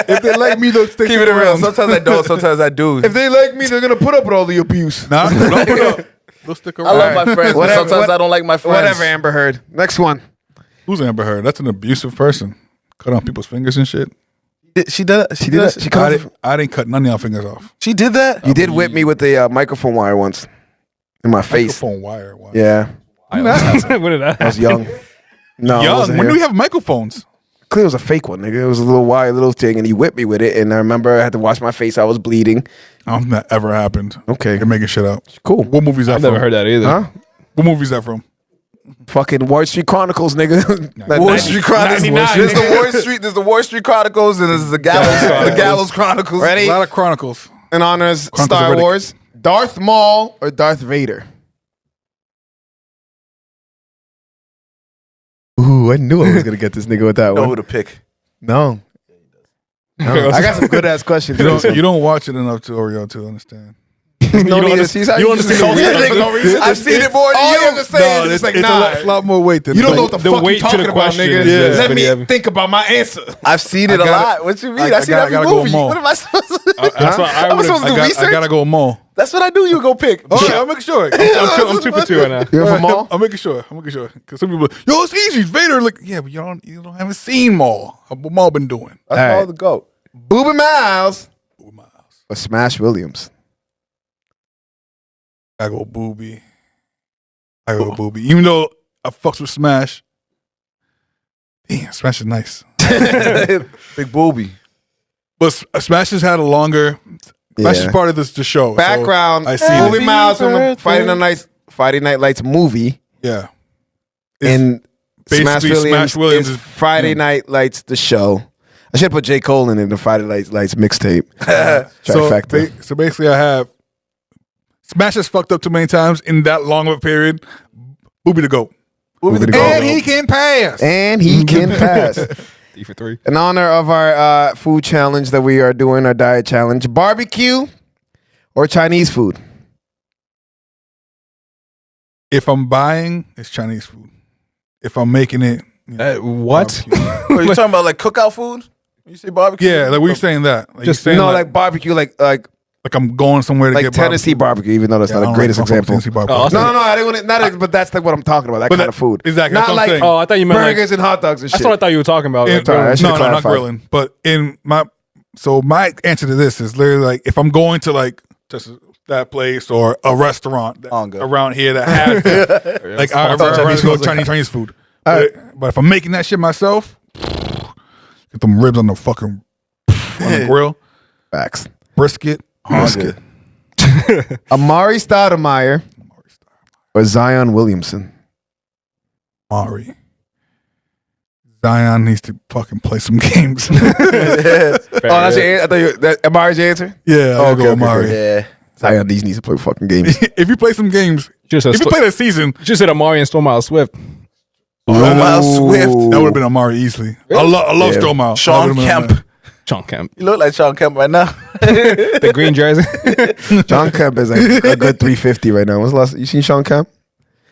If they like me, they'll stick Keep it real. around. Sometimes I don't. Sometimes I do. If they like me, they're going to put up with all the abuse. Nah, don't put up. They'll stick I around. love my friends, but Whatever, sometimes I don't like my friends. Whatever, Amber Heard. Next one. Who's Amber Heard? That's an abusive person. Cut on people's fingers and shit. She did that. She did that. She cut I didn't cut none of y'all fingers off. She did that. You did whip me with the microphone wire once in my face. Microphone wire. Wow. Yeah, When did that I was young. No, I Young. wasn't When here. do we have microphones? Clearly, it was a fake one, nigga. It was a little wire, little thing, and he whipped me with it. And I remember I had to wash my face. I was bleeding. I don't think that ever happened. Okay. You're making shit up. Cool. What movie is that I've from? never heard that either. Huh? What movie is that from? Fucking Wall Street Chronicles, nigga. Wall Street Chronicles. 99. There's the Wall Street Chronicles, and there's the Gallows Chronicles. Ready? A lot of Chronicles. In honors Chronicles Star of Riddick. Wars, Darth Maul or Darth Vader? Ooh, I knew I was gonna get this nigga with that Know who one. to pick. No. No. I got some good ass questions. You don't watch it enough to Oreo to understand. No You don't need to under- see you don't just understand go the read reason. it. No reason. I've seen it more than All you. you have to say is just like, it's nah. a lot more weight than You don't that. know what the The fuck weight you to talking the about, question nigga. is Let pretty me heavy. think about my answer. I've seen it a lot. What you mean? I I've seen gotta- every I gotta go movie. more. What am I supposed to do? That's what I I'm would supposed have. to do research. I gotta go more. That's what I do. You go pick. All right, I'll make sure. I'm 2 for 2 right now. You're from Maul? I'm making sure. Because some people, yo, it's easy. It's Vader. Like, yeah, but you don't haven't seen Maul. What Maul been doing? That's All all right. the goat. Booba Miles or Smash Williams? I go Booby. Even though I fucks with Smash. Damn, Smash is nice. Big booby. But Smash has had a longer. Smash is part of the show. so Background. I see Booby it. Miles from the Friday Night Lights movie. Yeah. And Smash basically Williams, Smash Williams is is- Friday yeah. Night Lights the show. I should put J. Cole in the Friday Night Lights mixtape. Trifecta. So basically, I have Smash has fucked up too many times in that long of a period. Booby the GOAT. Booby the And GOAT. he can pass. And he can pass. 3 for 3. In honor of our food challenge that we are doing, our diet challenge, barbecue or Chinese food? If I'm buying, it's Chinese food. If I'm making it, What? barbecue. Are you talking about like cookout food? You say barbecue? Yeah, like we saying that. Like Just you saying No, like barbecue, like I'm going somewhere to like get Tennessee barbecue, even though that's Yeah, I not don't the greatest like fucking example. Tennessee barbecue. Oh, No, I didn't want to, not, but that's like what I'm talking about, that But kind of food. exactly, Not that's what I'm like saying. Oh, I thought you meant burgers and hot dogs and shit. That's what I thought you were talking about. In- Like, Sorry, I should've no, not clarified. grilling. But in my answer to this is literally like if I'm going to like just that place or a restaurant Onga. around here that has that, like I'd rather go Chinese food. But if I'm making that shit myself, get them ribs on the fucking on the grill, Facts. brisket. Brisket. Amari Stoudemire or Zion Williamson? Mari. Zion needs to fucking play some games. Oh, that's your answer? I thought that Amari's your answer? Yeah, I'll go okay, Amari. Yeah. Zion these needs to play fucking games. If you play some games, Just if you play that season, just said Amari and Stormile Swift. Miles Swift. that would have been Amari easily. I love Yeah. Stromae. Sean Kemp. Sean Kemp. You look like Sean Kemp right now. The green jersey. John Kemp is like a good 350 right now. When's the last? You seen Sean Kemp?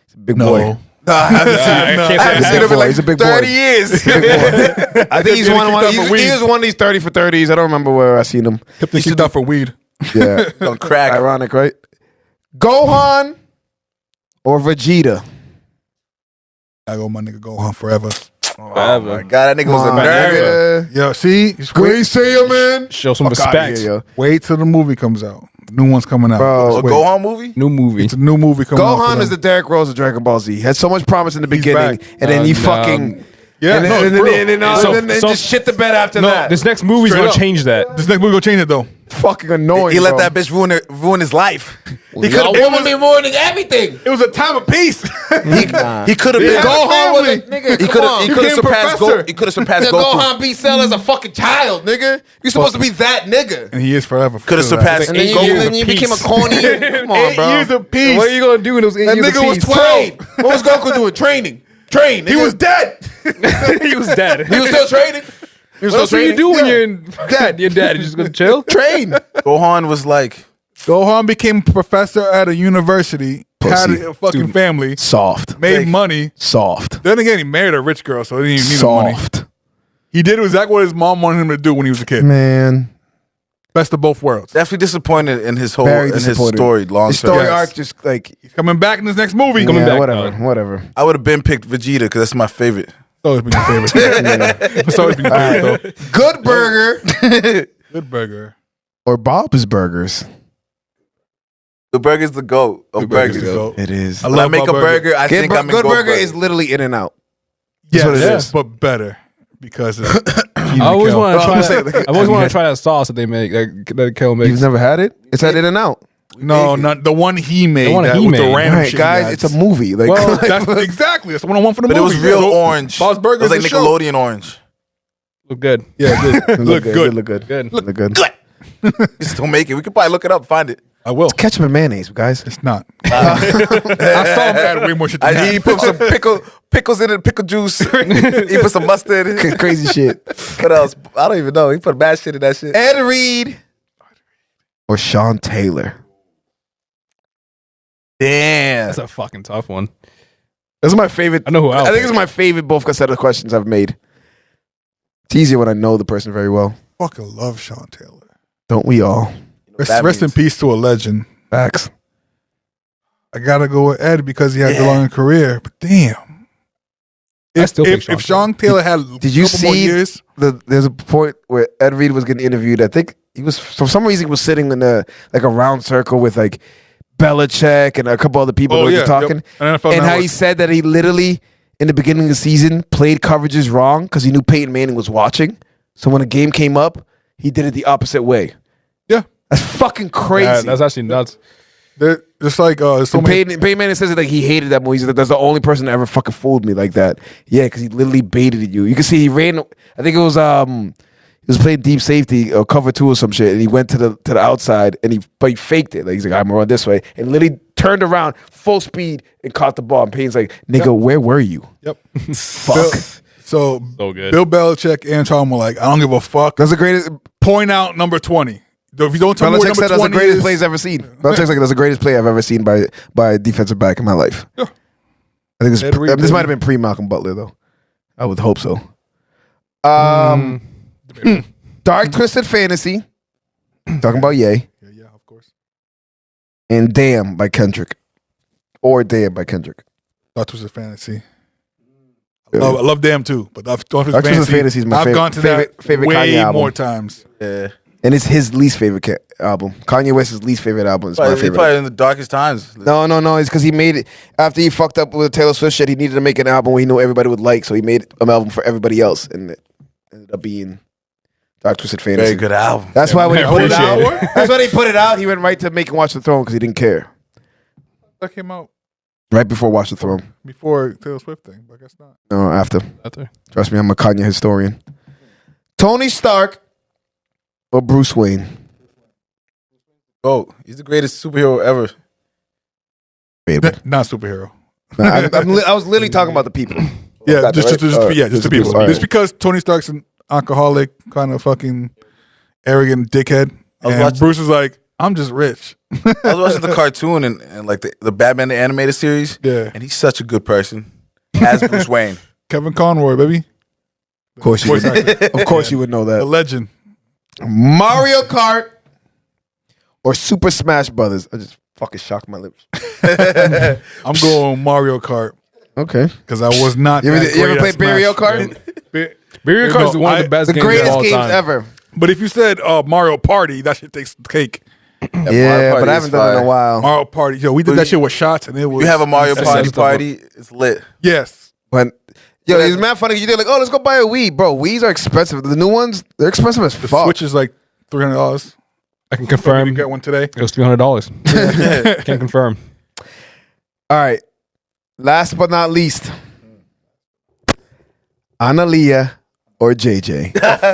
He's a big boy. No. No, I haven't seen I him. can't I say haven't I seen him in boy. like He's a big boy. 30 years. I think he's he was one of these 30 for 30s. I don't remember where I seen him. Kept kicked out for weed. Yeah. On crack. Ironic, right? Gohan or Vegeta? I go, my nigga, go on forever. Oh my god, that nigga was a Come on, nerd. nigga. Yo, see, Great say ya, man. Show some Fuck outta respect. here, yo. wait till the movie comes out. New one's coming out. Bro, A Wait. Gohan movie? New movie. It's a new movie coming out. for Gohan them. is the Derrick Rose of Dragon Ball Z. Had so much promise in the He's beginning, back. and then you Nah. fucking Yeah, and no, then, it's real. and then just shit the bed after No, that. this next movie's Straight gonna up. change that. This next movie gonna change it though. fucking annoying. He let bro. that bitch ruin his life. He could have been ruining everything. It was a time of peace. He could have been. Gohan was a family. nigga. He Come could on. have You became surpassed professor. He could have surpassed Nigga, Goku. Gohan beat Cell as a fucking child, nigga. You're supposed to be that nigga. And he is forever. Could have surpassed And then you, Goku. then you became a corny. Come on, 8 bro. years of peace. What are you gonna do in those 8 That years nigga of was peace? 12. What was Goku doing? Training. Train. He was dead. He was dead. He was still training. He was What else do you do when Yeah. you're dead? You're dead. You're just gonna chill. Train. Gohan was like, Gohan became a professor at a university. Pussy. Had a fucking family. Soft. Made money. Soft. Then again, he married a rich girl, so he didn't even need the money. Soft. He did exactly what his mom wanted him to do when he was a kid. Man. Best of both worlds. definitely disappointed in his whole Very in his disappointed. story. Long The story term. arc just like He's coming back in this next movie. Coming back, whatever. dog. Whatever. I would have been picked Vegeta because that's my favorite. It's always been your favorite. It's always been your favorite, though. Good burger. Good burger. Or Bob's Burgers. The burger's the goat of Good burger's burgers. the goat. It is. I When I love make Bob a burger, I think I'm in Good goat burger is literally In and Out. Yes, what it is. but better because it's I always want to Bro, I'm try. saying, I always want to try that sauce that they make. That Kel makes. You've never had it? It's at In and Out. No, not the one he made. The one that he with the made. random Right, shit guys, he it's a adds. movie. Like, Well, that's exactly. That's the one I want for the But it movie. was real So, orange. Bob's It Burgers was like is the show. Nickelodeon orange. Look good. Yeah, good. Look good. Look good. Good. Look good. Just don't make it. We could probably look it up, find it. I will. Ketchup and mayonnaise, guys. It's not. I saw him add way more shit than He that. put some pickles in it, pickle juice. He put some mustard in it. Crazy shit. What else? I don't even know. He put bad shit in that shit. Ed Reed or Sean Taylor. Damn. That's a fucking tough one. This is my favorite. I know who I'll I think pick. it's my favorite both set of questions I've made. It's easier when I know the person very well. Fucking love Sean Taylor. Don't we all? Rest in peace to a legend. Facts. I gotta go with Ed because he had a long career. But damn, I still pick if Sean Taylor had Did you a couple more see years, there's a point where Ed Reed was getting interviewed. I think he was, for some reason, he was sitting in a round circle with like Belichick and a couple other people Oh, who were yeah, just talking. yep. And NFL And how he Network. said that he literally, in the beginning of the season, played coverages wrong because he knew Peyton Manning was watching. So when a game came up, he did it the opposite way. yeah, That's fucking crazy. Yeah, that's actually nuts. they're just like so And many. Peyton Manning says it like he hated that movie. He said that's the only person that ever fucking fooled me like that. Yeah, because he literally baited you. You can see he ran. I think it was he was playing deep safety or cover two or some shit, and he went to the outside and he faked it. Like he's like, I'm gonna run this way, and literally turned around full speed and caught the ball. And Payne's like, nigga, where were you? Yep. Fuck. So So good. Bill Belichick and Tom were like, I don't give a fuck. That's the greatest. Point out number 20. If you don't tell me what Belichick number said that's the 20 greatest is, play he's ever seen. Belichick's like that's the greatest play I've ever seen by a defensive back in my life. Yeah. I think this, Ed Reed, this baby. might have been pre Malcolm Butler though. I would hope so. Dark Twisted Fantasy. Talking about Ye. yeah, of course. And Damn by Kendrick. Or Damn by Kendrick. That was a fantasy. I love Damn too, but Dark Twisted Dark Twisted Fantasy is my I've favorite- gone to favorite that Kanye way album. more times. Yeah. And it's his least favorite album. Kanye West's least favorite album is my Probably, favorite. probably in the darkest times. No. It's because he made it after he fucked up with Taylor Swift shit. He needed to make an album where he knew everybody would like, so he made an album for everybody else, and it ended up being Dark Twisted Fantasy. Very good album. That's why when he I put it appreciate out, that's when he put it out. He went right to Make and Watch the Throne because he didn't care. That came out Right before Watch the Throne. before Taylor Swift thing, but I guess not. No, after. After. Trust me, I'm a Kanye historian. Tony Stark or Bruce Wayne? Oh, he's the greatest superhero ever. Not superhero. Nah, I was literally talking about the people. Yeah, Got that just right? the All right. just the people. All right. Just because Tony Stark's an alcoholic, kind of fucking arrogant dickhead, I was and watching- Bruce is like, I'm just rich. I was watching the cartoon and like the Batman the animated series. Yeah. And he's such a good person as Bruce Wayne. Kevin Conroy, baby, Of course, voice actor, of course you would know the that. legend. Mario Kart or Super Smash Brothers? I just fucking shocked my lips. I'm going Mario Kart. Okay. because I was not. You ever, that you ever great at played Mario Smash. Kart? Mario Kart is one of the best The games greatest of all games time. ever. But if you said Mario Party, that shit takes the cake. Yeah, but I haven't done it in a while. Mario Party, yo, we did that shit with shots, and it was. You have a Mario That's party. It's lit. Yes. But yo, it's mad funny. You did like, oh, let's go buy a Wii, bro. Wii's are expensive. The new ones, they're expensive as The fuck. Switch is like $300. I can confirm You got one today. it was $300. Can confirm. All right. Last but not least, Analia or JJ.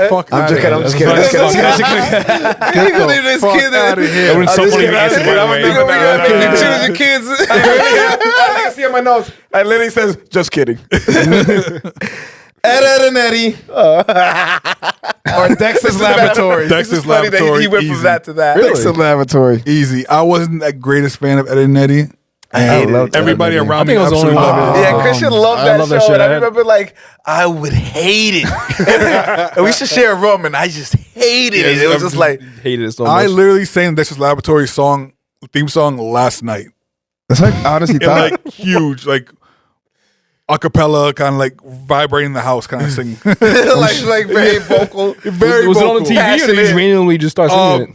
Fuck I'm just kidding. I'm just kidding. That's I'm just kidding. Get the fuck out of here. When somebody answered right away. You choose your kids. I see on my notes. I literally says, just kidding. Ed and Eddie. Or Dexter's Laboratory. Dexter's Funny that Laboratory. he went easy. from that to that. Dexter's Laboratory. Easy. I wasn't the greatest fan of Ed and Eddie. hated loved it. Everybody Ed and Eddie. around I me think I was the only absolutely one. loved it. Yeah, Christian loved I that love show, that shit. and I remember like I would hate it. And we should share a room, and I just hated it. It was just like Hated it so much. I literally sang Dexter's Laboratory theme song last night. That's like honestly And thought. like huge, like acapella, kind of like vibrating the house, kind of singing. like very vocal. Very was it on the vocal. TV or did you just randomly just start singing it?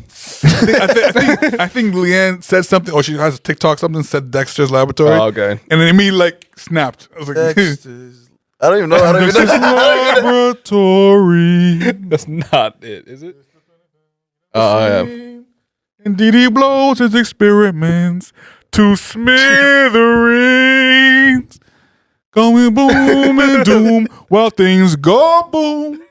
I think Leanne said something, or she has a TikTok something said Dexter's Laboratory. Oh, okay. And then immediately like snapped. I was like, I don't even know. Dexter's Laboratory. That's not it, is it? Yeah. Indeed, he blows his experiments to smithereens. Going boom and doom while things go boom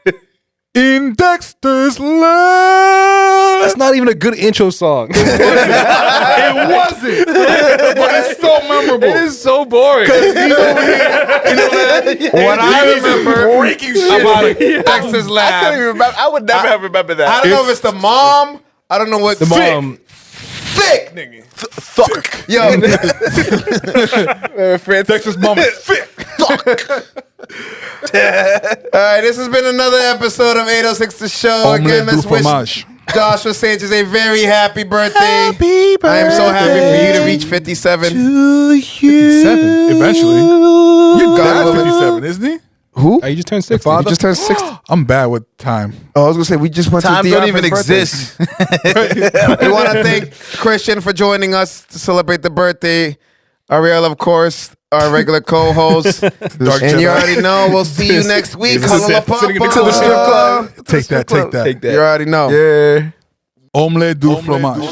in Dexter's lab. That's not even a good intro song. It wasn't, but it's so memorable. It is so boring. What I remember breaking shit about Dexter's I Lab. can't even remember. I would never have remembered that. I don't know if it's the mom. I don't know what The mom. thick nigga. Fuck. Yo, Dexter's mom is thick. all right, this has been another episode of 806 The Show. Again, Omelette let's du wish fromage. Joshua Sanchez a very happy birthday. I am so happy for you to reach 57. 57, eventually. Your God dad's willing. 57, isn't he? Who? Oh, you just turned 60. You just turned 60. I'm bad with time. Oh, I was gonna say we just went Time to don't DR even for his birthday. exist. We want to thank Christian for joining us to celebrate the birthday. Ariel, of course, our regular co-host. And Jedi. you already know. We'll see you next week. This is it. Sitting to the strip club. Take that. Take that. You already know. Yeah. Omelette du fromage.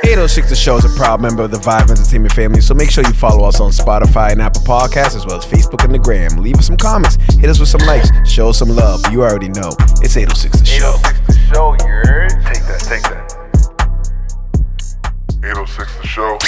806 The Show is a proud member of the Vibe Entertainment family, so make sure you follow us on Spotify and Apple Podcasts, as well as Facebook and the Gram. Leave us some comments, hit us with some likes, show us some love. You already know. It's 806 The Show. 806 The Show, you're. Take that. 806 The Show.